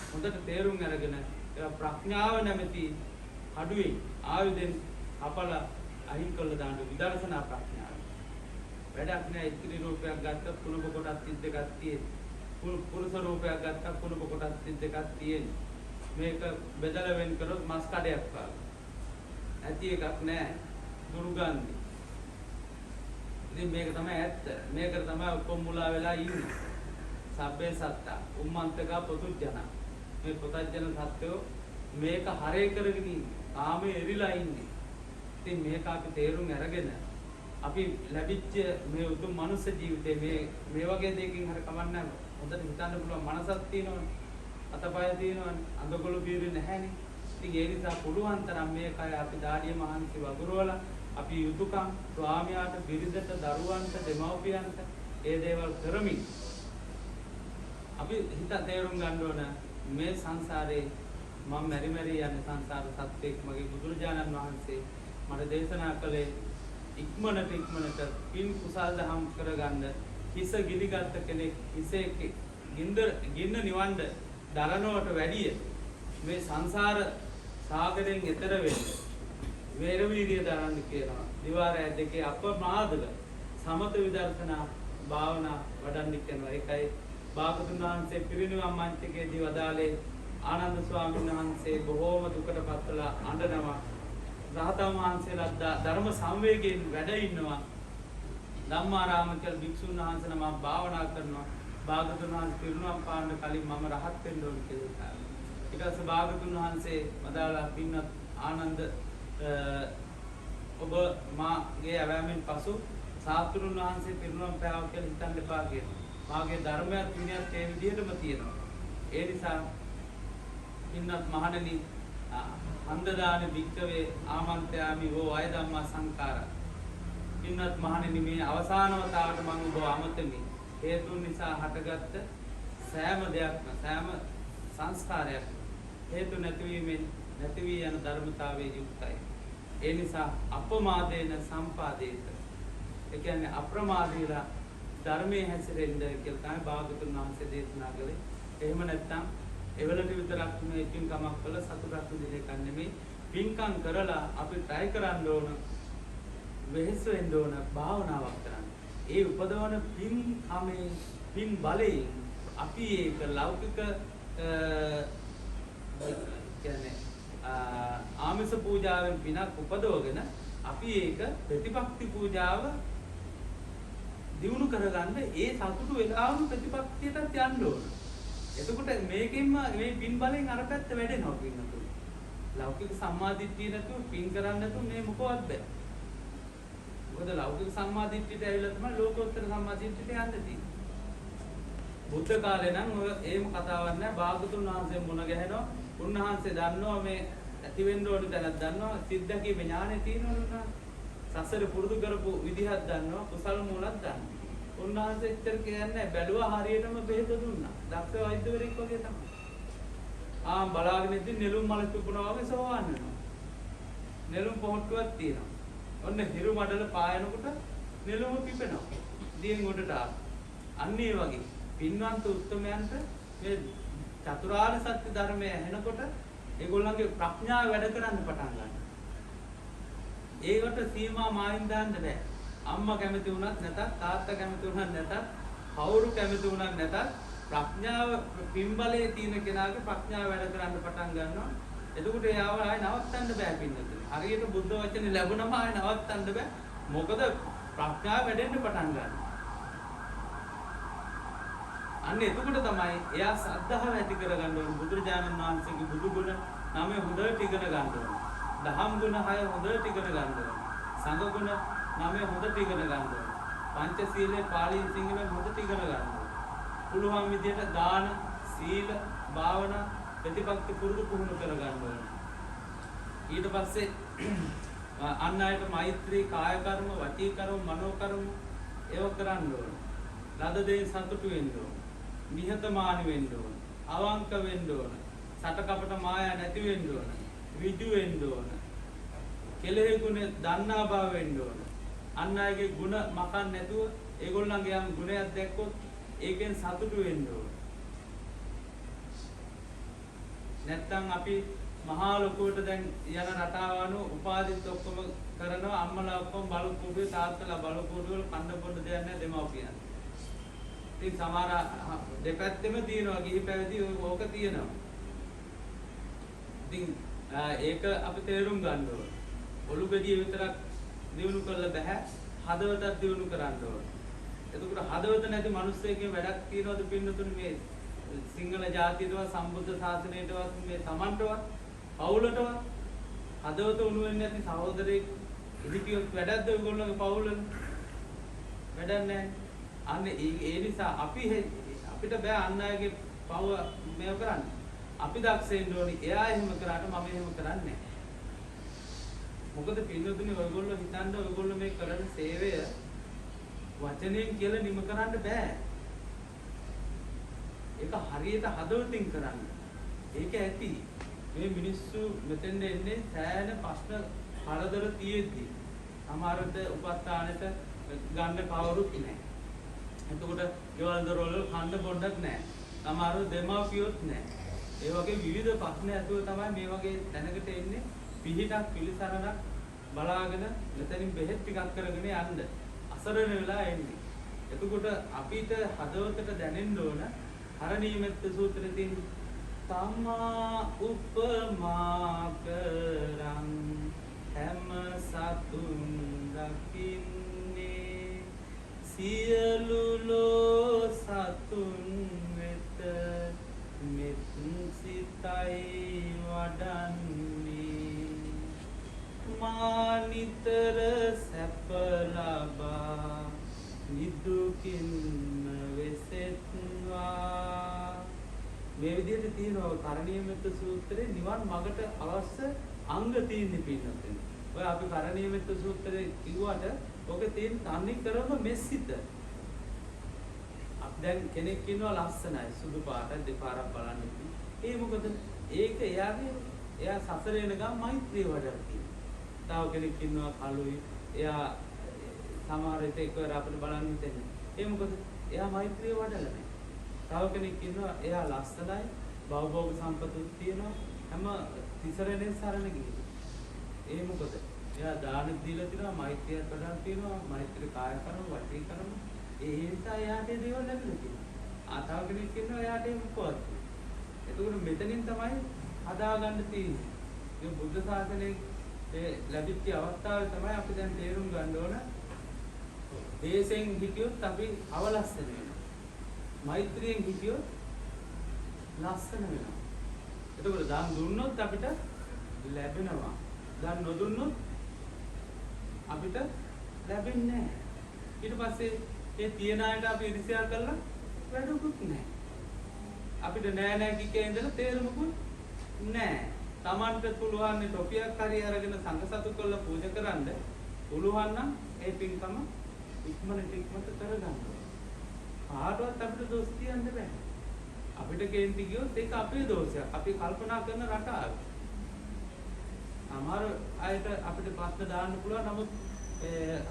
Speaker 2: හොඳට තේරුම් අරගෙන ඒවා ප්‍රඥාව නැමැති අඩුවේ ආයුධෙන් අපල අහිං කළ දාන්න විදර්ශනා ප්‍රඥාව. වැඩක් නෑ. ඉතිරි රූපයක් ගත්තත් කුණප කොටස් 32ක් තියෙන. පුරුෂ රූපයක් ගත්තත් කුණප කොටස් 32ක් තියෙන. මේක බෙදලා වෙන් කරොත් මස් කඩයක් වගේ. ඇති එකක් නෑ. දුර්ගන්ධි. ඉතින් මේක තමයි ඇත්ත. මේකට තමයි ඔක්කොම මුලා වෙලා ඉන්නේ. සබ්බේ සත්තා උම්මන්තකා පොතුජන. මේ පොතජන සත්‍යෝ මේක හරය කරගෙන ඉන්නේ. කාමයේ එරිලා ඉන්නේ. ඉතින් මේක අපි තේරුම් අරගෙන අපි ලැබිච්ච මේ උතුම් මනුස්ස ජීවිතේ මේ වගේ දෙයකින් හරි කමන්නේ හොඳට හිතන්න පුළුවන් මනසක් තියෙනවනේ. අතපය තියෙනවනේ. අඳගොළු බීරි නැහැනේ. ඉතින් ඒ නිසා පුළුවන් තරම් මේකයි අපි දාඩිය මහන්සි වගුරුවලා අපි යුතුයකම් ස්වාමියාට බිරිඳට දරුවන්ට දෙමව්පියන්ට ඒ දේවල් කරමින් අපි හිත තේරුම් ගන්න ඕන මේ සංසාරේ මම මෙරි යන සංසාර සත්‍යයක් මගේ බුදුරජාණන් වහන්සේ මට දේශනා කළේ ඉක්මනට පින් කුසල් දහම් කරගන්න හිස ගිනිගත් කෙනෙක් හිසේ ගින්න නිවන්න දරනවට වැඩිය මේ සංසාර සාගරයෙන් එතර වෙන්න වේරවීර්ය දරන්න කියනවා. දිවාරය දෙකේ අප්‍රමාදව සමත විදර්ශනා භාවනා වඩන්න කියනවා. ඒකයි භාගතුන් වහන්සේ පිරිනිවන් මංචකයේදී වදාළේ ආනන්ද ස්වාමීන් වහන්සේ බොහෝම දුකට පත්වලා අඬනවා. රහතන් වහන්සේලා ධර්ම සංවේගයෙන් වැඩ ඉන්නවා. ධම්මාරාම කියලා භික්ෂුන් වහන්සේ නම භාවනා කරනවා. භාගතුන් වහන්සේ පිරිනිවන් පාන්න කලින් මම රහත් වෙන්න ඕන කියලා. ඊට පස්සේ භාගතුන් වහන්සේ වදාළා පින්වත් ආනන්ද ඔබ මාගේ අවෑමෙන් පසු ශාස්ත්‍රුන් වහන්සේ පිරිනිවන් පෑවා කියලා හිතන්න එපා කියනවා. මාගේ ධර්මයක් විනයත් ඒ විදිහටම තියෙනවා. ඒ නිසා පින්වත් මහණෙනි අන්දදාන වික්කවේ ආමන්ත්‍රාමි වූ අය ධම්මා සංඛාර. පින්වත් මහණෙනි මේ අවසාන වතාවට මම ඔබ අමතමි. හේතුන් නිසා හටගත්ත සෑම දෙයක්ම සෑම සංස්කාරයක් හේතු නැතිවීමෙන් නැති වී යන ධර්මතාවයේ යුක්තයි. ඒ නිසා අපමාදේන සම්පාදේත. ඒ කියන්නේ අප්‍රමාදීලා ධර්මයේ හැසිරෙන්න කියලා තමයි භාගතුන් වහන්සේ දේශනා කළේ. එහෙම නැත්නම් එවලට විතරක් මේ පින්කමක් කළ සතුටක් විදිහට එකක් නෙමෙයි. පින්කම් කරලා අපි try කරන්න ඕන වෙහෙස වෙන්න ඕන භාවනාවක් කරන්න. ඒ උපදවන පින් කමේ පින් බලයෙන් අපි ඒක ලෞකික කියන්නේ ආමිස පූජාවෙන් පිනක් උපදවගෙන අපි ඒක ප්‍රතිපක්ති පූජාව දිනු කරගන්න ඒ සතුටු වෙලාවම ප්‍රතිපක්තියටත් යන්න ඕන. එතකොට මේකෙන්ම මේ පින් බලෙන් අර පැත්ත වැඩෙනවා පින්නතුනි. ලෞකික සම්මාදිට්ඨිය නැතුව පින් කරන්නේ නැතුව මේ මොකවත් බෑ. මොකද ලෞකික සම්මාදිට්ඨියට ඇවිල්ලා තමයි ලෝකෝත්තර සම්මාදිට්ඨියට යන්න තියෙන්නේ. බුද්ධ කාලේ නම් ඔය එහෙම කතාවක් නෑ. භාගතුන් වහන්සේ මුණ ගැහෙනවා. උන්වහන්සේ දන්නවා මේ ඇති වෙන්න ඕන දැනක් දන්නවා. සිද්ධාකීමේ ඥානෙ තියෙනවනේ. සසර පුරුදු කරපු විදිහක් දන්නවා කුසල මූලක් දන්නවා. උන්වහන්සේ එච්චර කියන්නේ බැලුවා හරියටම බෙහෙත දුන්නා. දක්ෂ වෛද්‍යවරයෙක් වගේ තමයි. බලාගෙන ඉඳි නෙළුම් මල පිපුණා වගේ සෝවාන් වෙනවා. නෙළුම් පොහට්ටුවක් තියෙනවා. ඔන්න හිරු මඩල පායනකොට නෙළුම පිපෙනවා. දියෙන් උඩට අන්න ඒ වගේ පින්වන්ත උත්තමයන්ට මේ චතුරාර්ය සත්‍ය ධර්මය ඇහෙනකොට ඒගොල්ලන්ගේ ප්‍රඥාව වැඩ කරන්න පටන් ගන්නවා. ඒකට සීමා මායින් දාන්න බෑ. අම්මා කැමති වුණත් නැතත් තාත්තා කැමති වුණත් නැතත් කවුරු කැමති වුණත් නැතත් ප්‍රඥාව පින්බලයේ තියෙන කෙනාගේ ප්‍රඥාව වැඩ කරන්න පටන් ගන්නවා. එතකොට එයාව ආයෙ නවත්තන්න බෑ පින්නතුනි. හරියට බුද්ධ වචනේ ලැබුණම ආයෙ නවත්තන්න බෑ. මොකද ප්‍රඥාව වැඩෙන්න පටන් ගන්නවා. අන්න එතකොට තමයි එයා සද්ධාව ඇති කරගන්න ඕනේ. බුදුරජාණන් වහන්සේගේ බුදු ගුණ 9 හොඳට ඉගෙන ගන්න ඕනේ. දහම් ගුණ 6 හොඳට ඉගෙන ගන්න ඕනේ. සංඝ ගුණ 9 හොඳට ඉගෙන ගන්න ඕනේ. පංචශීලයේ පාලියෙන් සිංහලෙන් හොඳට ඉගෙන ගන්න ඕනේ. පුළුවන් විදිහට දාන, සීල, භාවනා, ප්‍රතිපත්ති පුරුදු පුහුණු කරගන්න ඕනේ. ඊට පස්සේ අන් අයට මෛත්‍රී, කාය කර්ම, වචී කර්ම, මනෝ කර්ම ඒව කරන්න ඕනේ. ලද දෙයින් සතුටු වෙන්න ඕනේ. නිහතමානී වෙන්න ඕන. අවංක වෙන්න ඕන. සටකපට මායා නැති වෙන්න ඕන. ඍජු වෙන්න ඕන. කෙලෙහි ගුණ දන්නා බව වෙන්න ඕන. අන් අයගේ ගුණ මකන්න නැතුව ඒගොල්ලන්ගේ යම් ගුණයක් දැක්කොත් ඒකෙන් සතුටු වෙන්න ඕන. නැත්තම් අපි මහා ලොකුවට දැන් යන රටාව අනුව උපාදිත් ඔක්කොම කරනවා අම්මලා ඔක්කොම බලු කුඩුවේ තාත්තලා බලු කුඩුවල කන්න පොඩ දෙයක් නැහැ දෙමව්පියන්. ඉතින් සමහර දෙපැත්තෙම තියෙනවා ගිහි පැවිදි ඕක තියෙනවා. ඉතින් ඒක අපි තේරුම් ගන්න ඕන. ඔලු ගෙඩිය විතරක් දිනු කරලා බෑ හදවතක් දිනු කරන්න ඕන. එතකොට හදවත නැති මිනිස්සෙක්ගේ වැඩක් තියනවද පින්නතුනේ මේ සිංහල ජාතියටවත් සම්බුද්ධ ශාසනයටවත් මේ Tamanටවත් පවුලටවත් හදවත උණු වෙන්නේ නැති සහෝදරයෙක් ඉදිකියොත් වැඩක්ද ඔයගොල්ලෝගේ පවුලේ වැඩක් නැහැ. අන්න ඒ නිසා අපිට බෑ අන් අයගේ පව මේව කරන්න. අපි දක්ෂ වෙන්න ඕනි. එයා එහෙම කරාට මම එහෙම කරන්නේ නැහැ. මොකද පින්නතුනේ ඔයගොල්ලෝ හිතන්නේ ඔයගොල්ලෝ මේ කරන සේවය වචනයෙන් කියලා නිම කරන්න බෑ. ඒක හරියට හදවතින් කරන්න. ඒක ඇති. මේ මිනිස්සු මෙතෙන්ද එන්නේ සෑහෙන ප්‍රශ්න හලදර තියෙද්දි. සමහරවිට උපස්ථානෙට ගන්න කවුරුත් නැහැ. එතකොට ගෙවල් දොරවල කන්න බොණ්ඩක් නැහැ. සමහරව දෙමාපියොත් නැහැ. ඒ වගේ විවිධ ප්‍රශ්න ඇතුව තමයි මේ වගේ දැනකට එන්නේ. පිහිටක් පිළිසරණක් බලාගෙන මෙතනින් බෙහෙත් ටිකක් කරගෙන යන්න. අසරණ වෙලා එන්නේ. එතකොට අපිට හදවතට දැනෙන්න ඕන හරණීයමෙත් සූත්‍රයේ තියෙන තමා උපමා කරන් හැම සතුන් දකින්නේ සියලු ලෝ සතුන් වෙත මෙත් සිතයි වඩන්නේ මා නිතර සැප ලබා නිදුකින්ම වෙසෙත්වා මේ විදිහට තියෙනවා කරණීයමෙත් සූත්‍රයේ නිවන් මඟට අවශ්‍ය අංග තියෙන පින්නත්. ඔය අපි කරණීයමෙත් සූත්‍රයේ කිව්වට ඔක තියෙන තන්නේ කරම මෙස්සිත. අප දැන් කෙනෙක් ඉන්නවා ලස්සනයි සුදු පාට දෙපාරක් බලන්න ඉතින්. ඒ මොකද ඒක එයා සසර වෙන ගමන් මෛත්‍රිය වඩලා තියෙනවා. තව කෙනෙක් ඉන්නවා කළුයි එයා සමහර විට එකවර අපිට බලන්න හිතෙන්නේ. ඒ මොකද එයා මෛත්‍රිය වඩලා නැහැ. තව කෙනෙක් ඉන්නවා එයා ලස්සනයි භවභෝග සම්පතුත් තියෙනවා හැම තිසරණේ සරණ ගිහින්. ඒ මොකද එයා දාන දීලා තියෙනවා මෛත්‍රිය කරලා තියෙනවා මෛත්‍රී කාය කරන වචී කරන ඒ නිසා එයාට ඒ දේවල් ලැබෙලා තියෙනවා. තව කෙනෙක් ඉන්නවා එයාට ඒ මොකවත්. එතකොට මෙතනින් තමයි හදාගන්න තියෙන්නේ. මේ බුද්ධ ශාසනයේ ඒ ලැබිච්ච අවස්ථාවේ තමයි අපි දැන් තේරුම් ගන්න ඕන. දේශෙන් හිටියොත් අපි අවලස්සන වෙනවා. මෛත්‍රියෙන් හිටියොත් ලස්සන වෙනවා. එතකොට දාන දුන්නොත් අපිට ලැබෙනවා. දාන නොදුන්නොත් අපිට ලැබෙන්නේ නැහැ. ඊට පස්සේ ඒ තියන අයට අපි ඉරිසියා කරලා වැඩකුත් නැහැ. අපිට නෑ නෑ කිකේ ඉඳලා තේරුමකුත් නැහැ. Tamanට පුළුවන් නේ ටොපියක් හරි අරගෙන සංඝ සතු කරලා පූජා කරන්න පුළුවන් නම් ඒ පින්කම ඉක්මනට කරගන්න. කාටවත් අපිට දොස් කියන්න බෑ. අපිට කේන්ති ගියොත් ඒක අපේ දෝෂයක්. අපි කල්පනා කරන රටාව. සමහර අයට අපිට ප්‍රශ්න දාන්න පුළුවන්. නමුත්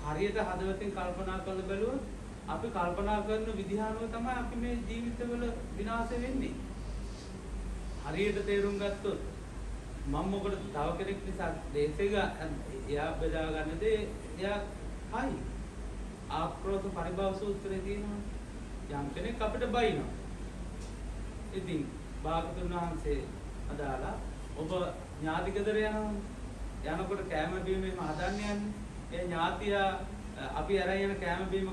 Speaker 2: හරියට හදවතින් කල්පනා කරලා බැලුවොත් අපි කල්පනා කරන විදිහ අනුව තමයි අපි මේ ජීවිතවල විනාශ වෙන්නේ. හරියට තේරුම් ගත්තොත් මම මොකද තව කෙනෙක් නිසා දේශේක එයා බෙදා ගන්න දේ එයා හයි. ආක්‍රෝධ පරිභව සූත්‍රයේ තියෙනවා. යම් කෙනෙක් අපිට බයිනවා. ඉතින් භාගතුන් වහන්සේ අදාලා ඔබ ඥාති ගෙදර යනකොට කෑම බීම එහෙම හදන්න යන්නේ. ඒ ඥාතියා අපි අරන් යන කෑම බීම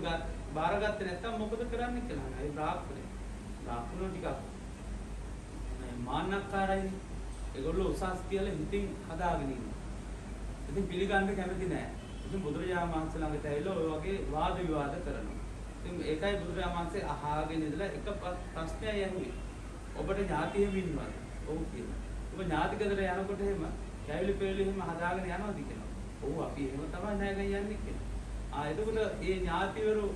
Speaker 2: බාරගත්තේ නැත්නම් මොකද කරන්නේ කියලා. ඒ බ්‍රාහ්මණෝ ටිකක් මාන්නක්කාරයි. ඒගොල්ලෝ උසස් කියලා හිතින් හදාගෙන ඉන්නවා. ඉතින් පිළිගන්න කැමති නැහැ. ඉතින් බුදුරජාණන් වහන්සේ ළඟට ඇවිල්ලා ඔය වගේ වාද විවාද කරනවා. ඉතින් ඒකයි බුදුරජාණන් වහන්සේ අහගෙන ඉඳලා එක ප්‍රශ්නයක් ඇහුවේ. ඔබට ඥාති එහෙම ඉන්නවද? ඔව් කියලා. ඔබ ඥාති ගෙදර යනකොට එහෙම කැවිලි පෙවිලි එහෙම හදාගෙන යනවද කියලා. ඔව් අපි එහෙම තමයි නැගගෙන යන්නේ කියලා. එතකොට මේ ඥාතිවරු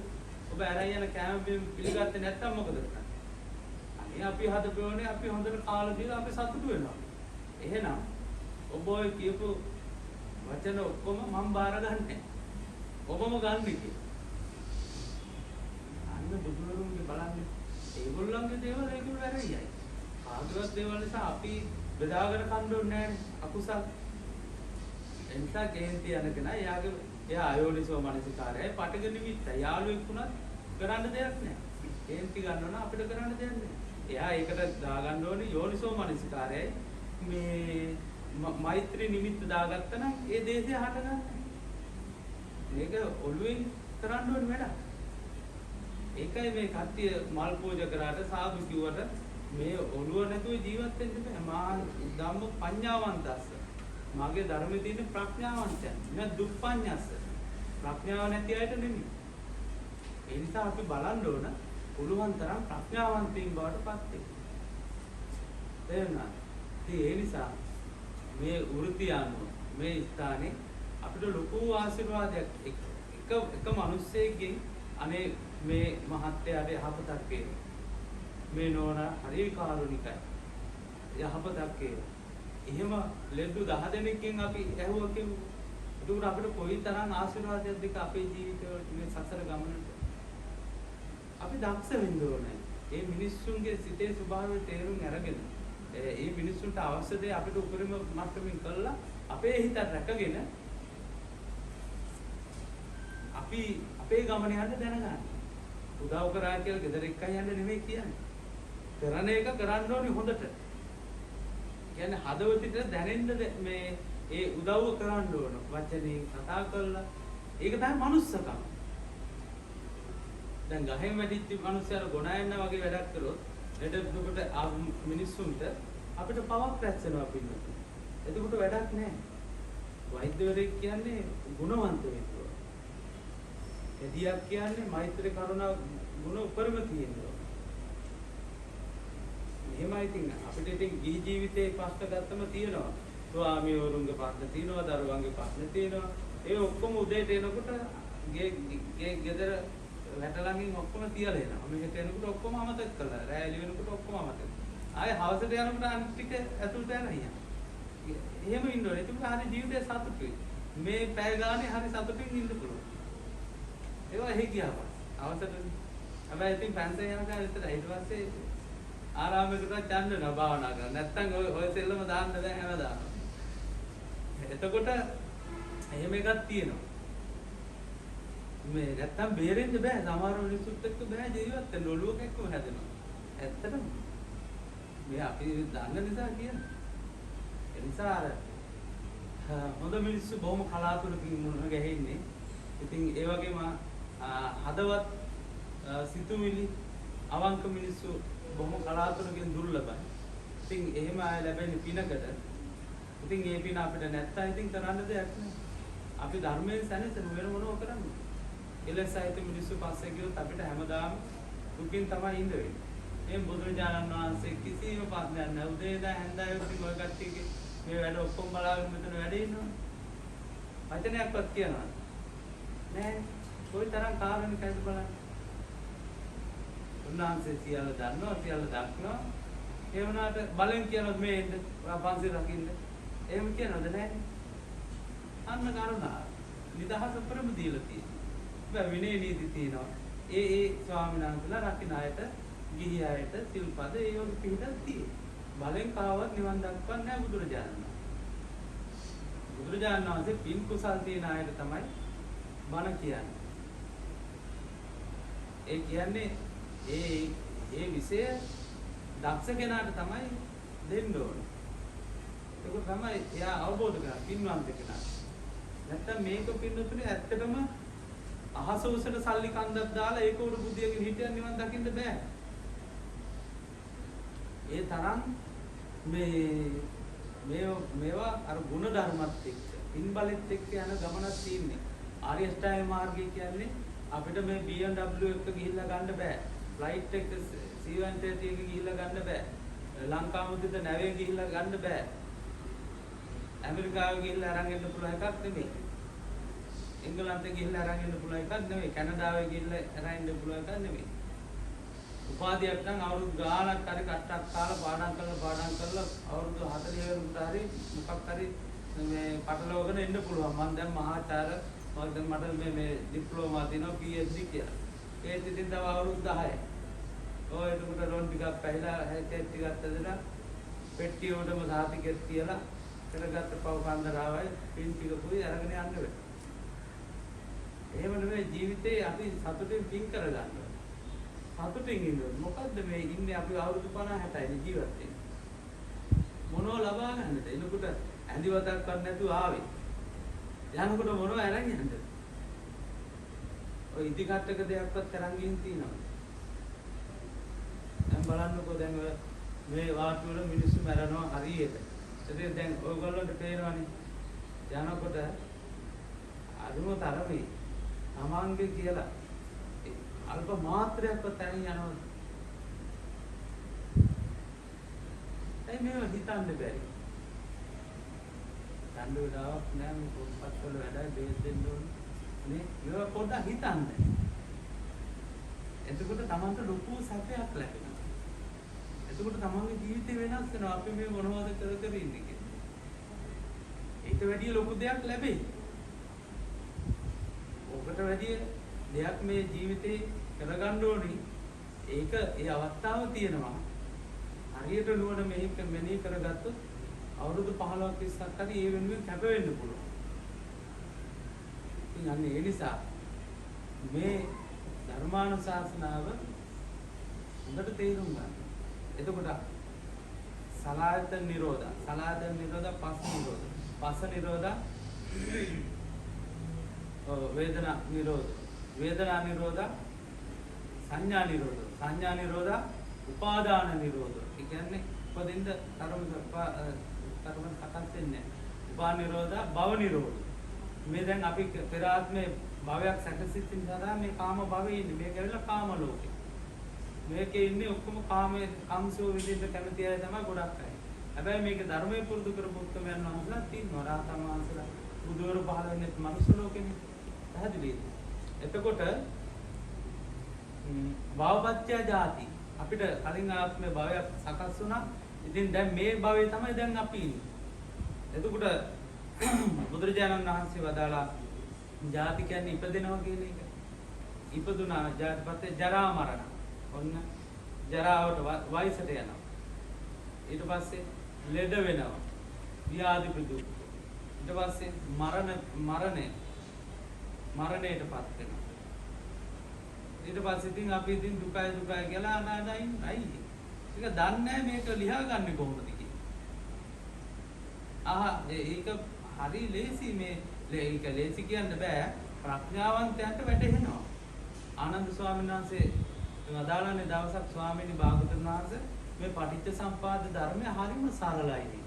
Speaker 2: ඔබ අරන් යන කෑම බීම පිළිගත්තේ නැත්නම් මොකද කරන්නේ? අනේ අපි හදපුවනේ අපි හොඳට කාලා දීලා අපි සතුටු වෙනවා. එහෙනම් ඔබ ඔය කියපු වචන ඔක්කොම මම බාරගන්නේ. ඔබම ගන්න කියලා. අන්න බුදුරුන්ගේ බලන්නේ ඒගොල්ලන්ගේ දේවල් ඒගොල්ලෝ වැරදියි. ආගවත් දේවල් නිසා අපි බෙදාගෙන කන්න ඕනේ නැහැ අකුසල්. එනිසා කේන්ති යන කෙනා එයා අයෝනිසෝ මනසිකාරයයි පටක නිමිත්තයි. යාළුවෙක් වුණත් කරන්න දෙයක් නැහැ. කේන්ති ගන්නවා නම් අපිට කරන්න දෙයක් නැහැ. එයා ඒකට දාගන්න ඕනේ යෝනිසෝ මනසිකාරයයි. මේ මෛත්‍රී නිමිත්ත දාගත්තා නම් ඒ දේශය හටගන්නේ. මේක ඔළුවෙන් කරන්න ඕනේ වැඩක්. ඒකයි මේ කට්ටිය මල් පූජා කරාට සාදු කිව්වට මේ ඔළුව නැතුව ජීවත් වෙන්න බෑ. මා ධම්ම පඤ්ඤාවන්තස්ස. මාගේ ධර්මයේ තියෙන ප්‍රඥාවන්තය. න දුප්පඤ්ඤස්ස. ප්‍රඥාව නැති අයට නෙමෙයි. ඒ නිසා අපි බලන්න ඕන පුළුවන් තරම් ප්‍රඥාවන්තයින් බවට පත් වෙන්න. තේරුණාද? ඒ නිසා මේ වෘත්ති අනුව මේ ස්ථානේ අපිට ලොකු ආශිර්වාදයක් එක මිනිස්සෙක්ගෙන් අනේ මේ මහත්යාට යහපතක් වේවා. මේ නෝනා හරි කාරුණිකයි. යහපතක් වේවා. එහෙම ලෙඩු 10 දෙනෙක්ගෙන් අපි ඇහුවා කියමු. ඒක අපිට කොයිතරම් ආශිර්වාදයක්ද අපේ ජීවිතවලට මේ සසර ගමනට. අපි දක්ෂ වෙන්න ඕනේ. මේ මිනිස්සුන්ගේ සිතේ ස්වභාවය තේරුම් අරගෙන ඒ මිනිස්සුන්ට අවශ්‍ය දේ අපිට උපරිම මට්ටමින් කළා අපේ හිත රැකගෙන අපි අපේ ගමන යන්න දැනගන්න. උදව් කරා කියලා ගෙදර එක්කයි යන්න නෙමෙයි කියන්නේ. කරන එක කරන්න ඕනේ හොඳට. කියන්නේ හදවතට දැනෙන්න මේ ඒ උදව්ව කරන්න ඕන. වචනේ කතා කරලා ඒක තමයි මනුස්සකම. දැන් ගහෙන් වැඩිච්ච මිනිස්සුන්ට ගොනා යන්න වගේ වැඩක් කරොත් ලෙඩ දුකට මිනිස්සුන්ට අපිට පවක් රැස්වෙනවා පින්නත්. එතකොට වැඩක් නැහැ. වෛද්‍යවරයෙක් කියන්නේ ගුණවන්ත වෙන්න ඕන. එදියක් කියන්නේ මෛත්‍රී කරුණා ගුණ උපරිම තියෙනවා. එහෙමයි ඉතින් අපිට ඉතින් ගිහි ජීවිතේ ප්‍රශ්න ගත්තම තියෙනවා. ස්වාමියවරුන්ගේ ප්‍රශ්න තියෙනවා, දරුවන්ගේ ප්‍රශ්න තියෙනවා. ඒ ඔක්කොම උදේට එනකොට ගෙදර වැට ළඟින් ඔක්කොම තියලා එනවා. මෙහෙට එනකොට ඔක්කොම අමතක කළා. රැලි වෙනකොට ඔක්කොම අමතක. ආයේ හවසට යනකොට අනිත් ටික ඇතුළට යනවා. එහෙම ඉන්න ඕනේ. ඒක හරි ජීවිතේ සතුටුයි. මේ පැය ගානේ හරි සතුටින් ඉන්න පුළුවන්. ඒවා එහෙ ගියාම අවසට හැබැයි ඉතින් පැන්සල් යනකම් විතරයි. ඊට පස්සේ ආරාමයකට චන්දන භාවනා කරා. නැත්තම් ඔය සෙල්ලම දාන්න බෑ හැමදාම. එතකොට එහෙම එකක් තියෙනවා. මේ නැත්තම් බේරෙන්න බෑ. සමහර මිනිස්සුත් එක්ක බෑ ජීවත් වෙන්න. ඔළුවක එක්කම හැදෙනවා. ඇත්තටම මේ අපි දන්න නිසා කියන්නේ. ඒ නිසා හොඳ මිනිස්සු බොහොම කලාතුරකින් මුණ ගැහෙන්නේ. ඉතින් ඒ වගේම හදවත් සිතුවිලි අවංක මිනිස්සු බොහොම කලාතුරකින් දුර්ලභයි. ඉතින් එහෙම ආය ලැබෙන පිනකට ඉතින් ඒ පින අපිට නැත්තම් ඉතින් කරන්න දෙයක් නෑ. අපි ධර්මයෙන් සැනසෙමු වෙන මොනව කරන්නේ? එලෙසයිත මිනිස්සු පස්සේ ගියොත් අපිට හැමදාම දුකින් තමයි ඉඳ වෙන්නේ. මේ බුදුරජාණන් වහන්සේ කිසිම ප්‍රශ්නයක් නැහැ. උදේ ඉඳන් හැන්දෑව ඉතින් ඔය කට්ටියගේ මේ වැඩ ඔක්කොම බලාගෙන මෙතන වැඩ ඉන්නවා. වචනයක්වත් කියනවා. නෑ. කොයි තරම් කාරුණිකයිද බලන්න. උන්වහන්සේ සියල්ල දන්නවා, සියල්ල දක්නවා. ඒ වුණාට බලෙන් කියනවා මේ එන්න පන්සිල් රකින්න. එහෙම කියනවද නැහැ? අන්න කරුණා. නිදහස ප්‍රම දීලා තියෙනවා. විනය නීති තියෙනවා. ඒ ස්වාමීන් වහන්සේලා රකින්න අයට, ගිහි අයට සිල්පද ඒ වගේ පිළිදක් තියෙනවා. බලෙන් කාවත් නිවන් දක්වන්නේ නැහැ බුදුරජාණන් වහන්සේ. බුදුරජාණන් වහන්සේ පින් කුසල් තියෙන අයට තමයි බණ කියන්නේ. ඒ කියන්නේ ඒ විෂය දක්ෂ කෙනාට තමයි දෙන්න ඕනේ. ඒක තමයි එයා අවබෝධ කරගන්න පින්වන්ත කෙනා. නැත්තම් මේක පින්නතුනේ ඇත්තටම අහස උසට සල්ලි කන්දක් දාලා ඒක උඩ බුදියකින් හිටියන් නිවන් දකින්න බෑ. ඒ තරම් මේවා අර ගුණ ධර්මත් එක්ක පින් බලෙත් එක්ක යන ගමනක් තියෙන්නේ. ආර්ය අෂ්ටාංග මාර්ගය කියන්නේ අපිට මේ BMW එක ගිහිල්ලා ගන්න බෑ. ෆ්ලයිට් එක C-130 එක ගිහිල්ලා ගන්න බෑ. ලංකාව මුදිත නැවේ ගිහිල්ලා ගන්න බෑ. ඇමරිකාව ගිහිල්ලා අරන් එන්න පුළුවන් එකක් නෙමෙයි. එංගලන්තේ ගිහිල්ලා අරන් එන්න පුළුවන් එකක් නෙමෙයි. කැනඩාවේ ගිහිල්ලා අරන් එන්න පුළුවන් එකක් නෙමෙයි. උපාධියක් නම් අවුරුදු ගාණක් හරි කට්ටක් කාලා පාඩම් කරලා අවුරුදු 40 වෙනකොට හරි මොකක් හරි මේ පටලවගෙන එන්න පුළුවන්. මම දැන් මහාචාර්ය මට මේ ඩිප්ලෝමා තියෙනවා PhD කියලා. ඒත් ඉතින් තව අවුරුදු 10යි. ඔය එතකොට රොන් ටිකක් පැහිලා හැට් ටිකක් ඇදලා පෙට්ටිය උඩම සාතිකෙත් තියලා කරගත්ත පව කන්දරාවයි පින් ටිකකුයි අරගෙන යන්න වෙනවා. එහෙම නෙමෙයි ජීවිතේ අපි සතුටින් පින් කරගන්න ඕනේ. සතුටින් ඉන්න ඕනේ. මොකද්ද මේ ඉන්නේ අපි අවුරුදු 50 60යි ජීවත් වෙන්නේ. මොනව ලබා ගන්නද? එනකොට ඇඳිවතක් ගන්න නැතුව ආවේ. යනකොට මොනව අරන් යන්නද? ඔය ඉදි කට්ටක දෙයක්වත් අරන් ගින් තියනවා. දැන් බලන්නකෝ දැන් ඔය මේ වාට්ටු වල මිනිස්සු මැරෙනවා හරියට. ඒකෙන් දැන් ඔයගොල්ලන්ට පේනවනේ. යනකොට අදුම තරමේ තමන්ගේ කියලා අල්ප මාත්‍රයක්වත් අරන් යනවා. ඒ මේව හිතන්න බැරි. දඬු වේලාවක් නෑ මේ පොත්පත් වල වැඩයි බේස් දෙන්න ඕනේ. නේ මේවා පොඩ්ඩක් හිතන්න. එතකොට තමන්ට ලොකු සැපයක් ලැබෙනවා. එතකොට තමන්ගේ ජීවිතේ වෙනස් වෙනවා. අපි මේ මොනවද කර ඉන්නේ කියලා. ඊට වැඩිය ලොකු දෙයක් ලැබෙයි. ඔකට වැඩිය දෙයක් මේ ජීවිතේ කරගන්න ඕනේ. ඒක ඒ අවස්ථාව තියෙනවා. හරියට නුවණ මෙනෙහි කරගත්තොත් අවුරුදු 15ක් 20ක් හරි ඒ වෙනුවෙන් කැප වෙන්න පුළුවන්. ඉතින් අන්න ඒ නිසා මේ ධර්මානුශාසනාව හොඳට තේරුම් ගන්න. එතකොට සලායතන නිරෝධ, පස්ස නිරෝධ, පස්ස නිරෝධ, වේදනා නිරෝධ, වේදනා නිරෝධ, සංඥා නිරෝධ, සංඥා නිරෝධ, උපාදාන නිරෝධ. ඒ කියන්නේ උපදින්න තරම සකස් වෙන්නේ. උපා නිරෝධ, භව නිරෝධ. මේ දැන් අපි පෙර ආත්මේ භවයක් සැකසෙච්ච නිසා මේ කාම භවයේ ඉන්නේ. මේක ඇවිල්ලා කාම ලෝකේ. මේකේ ඉන්නේ ඔක්කොම කාමයේ කම්සෝ විදිහට කැමති අය තමයි ගොඩක් අය. හැබැයි මේක ධර්මයේ පුරුදු කරපු උත්තරමයන් වහන්සේලා තියෙනවා. රාතන් වහන්සේලා බුදුවරු පහළ වෙන්නේ මනුස්ස ලෝකෙනේ. පැහැදිලිද? එතකොට භවපත්‍ය ජාති අපිට කලින් ආත්මේ භවයක් සකස් වුණා. ඉතින් දැන් මේ භවයේ තමයි දැන් අපි ඉන්නේ. එතකොට බුදුරජාණන් වහන්සේ වදාලා ජාති කියන්නේ ඉපදෙනවා කියන එක. ඉපදුනා ජාතිපත්‍ය ජරා මරණ. ඔන්න ජරාවට වයසට යනවා. ඊට පස්සේ ලෙඩ වෙනවා. ව්‍යාධි දුක්. ඊට පස්සේ මරණයටපත් වෙනවා. ඊට පස්සේ ඉතින් අපි ඉතින් දුකයි කියලා අනාදයින් අයියේ. ඒක දන්නේ නැහැ මේක ලියාගන්නේ කොහොමද කියලා. ඒක හරි ලේසි ඒක ලේසි කියන්න බෑ. ප්‍රඥාවන්තයන්ට වැටහෙනවා. ආනන්ද ස්වාමීන් වහන්සේ වදාළන්නේ දවසක් ස්වාමීනි භාගතුන් වහන්සේ මේ පටිච්ච සම්පාද ධර්මය හරිම සරලයි.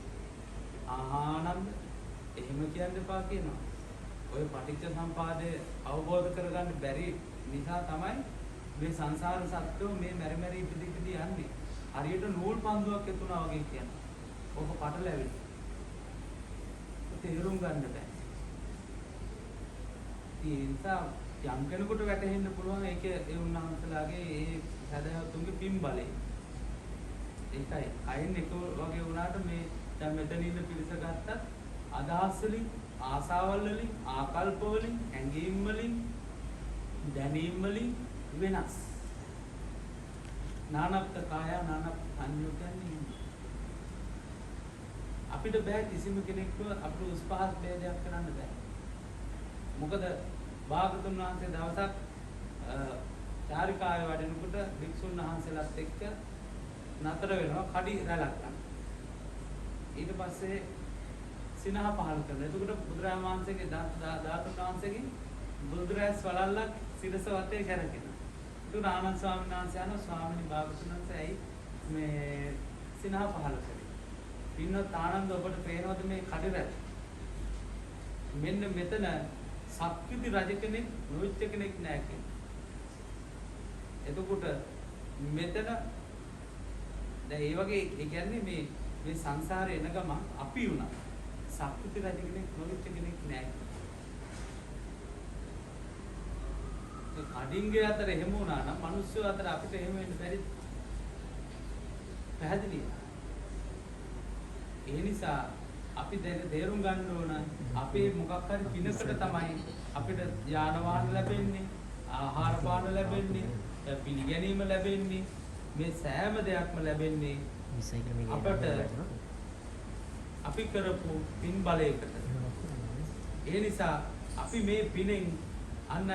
Speaker 2: ආනන්ද එහෙම කියන්න එපා කියනවා. ඔය පටිච්ච සම්පාදය අවබෝධ කරගන්න බැරි නිසා තමයි මේ සංසාර සත්‍යෝ මේ මෙරි ඉපදි යන්නේ. හරියට නූල් පන්දුවක් එතුණා වගේ කියනවා. ඔක පටලැවෙන්නේ. තේරුම් ගන්න බෑ. ඒ නිසා යම් කෙනෙකුට වැටහෙන්න පුළුවන් ඒක ඒ උන්වහන්සේලාගේ ඒ සදහතුන්ගේ පින් බලය. ඒකයි අයින් එක වගේ වුණාට මේ දැන් මෙතන ඉන්න පිරිස ගත්තත් අදහස් වලින් ආසාවල් වලින් ආකල්ප වලින් හැඟීම් වලින් දැනීම් වලින් වෙනස්. නානත්ත් කාය නානත් සංයෝ කියන්නේ අපිට බෑ කිසිම කෙනෙක්ව අපිට උස් පහත් ભેදයක් කරන්න බෑ. මොකද භාගතුන් වහන්සේ දවසක් චාරිකාවේ වඩිනකොට භික්ෂුන් වහන්සේලාත් එක්ක නතර වෙනවා කඩි රැලක් ගන්න. ඊට පස්සේ සිනහ පහල කරනවා. එතකොට බුදුරජාණන් වහන්සේගේ ධාතුන් වහන්සේගේ බුදුරැස් වලල්ලක් සිරස වතේ කරකිනවා. ඒක ආනන්ද ස්වාමීන් වහන්සේ අහනවා ස්වාමීනි භාගතුන් වහන්සේ ඇයි මේ සිනහ පහල කරේ? පින්වත් ආනන්ද ඔබට පේනවද මේ කඩි රැල්? මෙන්න මෙතන සක්විති රජ කෙනෙක් නොවිච්ච කෙනෙක් නෑ කියන්නේ. එතකොට මෙතන දැන් ඒ වගේ ඒ කියන්නේ මේ සංසාරේ එන ගමන් අපි වුණා සක්විති රජ කෙනෙක් නොවිච්ච කෙනෙක් නෑ. ඒ කඩින්ගේ අතර එහෙම වුණා නම් මිනිස්සු අතර අපිට එහෙම වෙන්න බැරි. පැහැදිලිද? ඒ නිසා අපි දැන් තේරුම් ගන්න ඕන අපේ මොකක් හරි පිනකට තමයි අපිට යාන වාහන ලැබෙන්නේ, ආහාර පාන ලැබෙන්නේ, පිළිගැනීම ලැබෙන්නේ, මේ සෑම දෙයක්ම ලැබෙන්නේ අපට අපි කරපු පින් බලයකට. ඒ නිසා අපි මේ පිනෙන් අන්න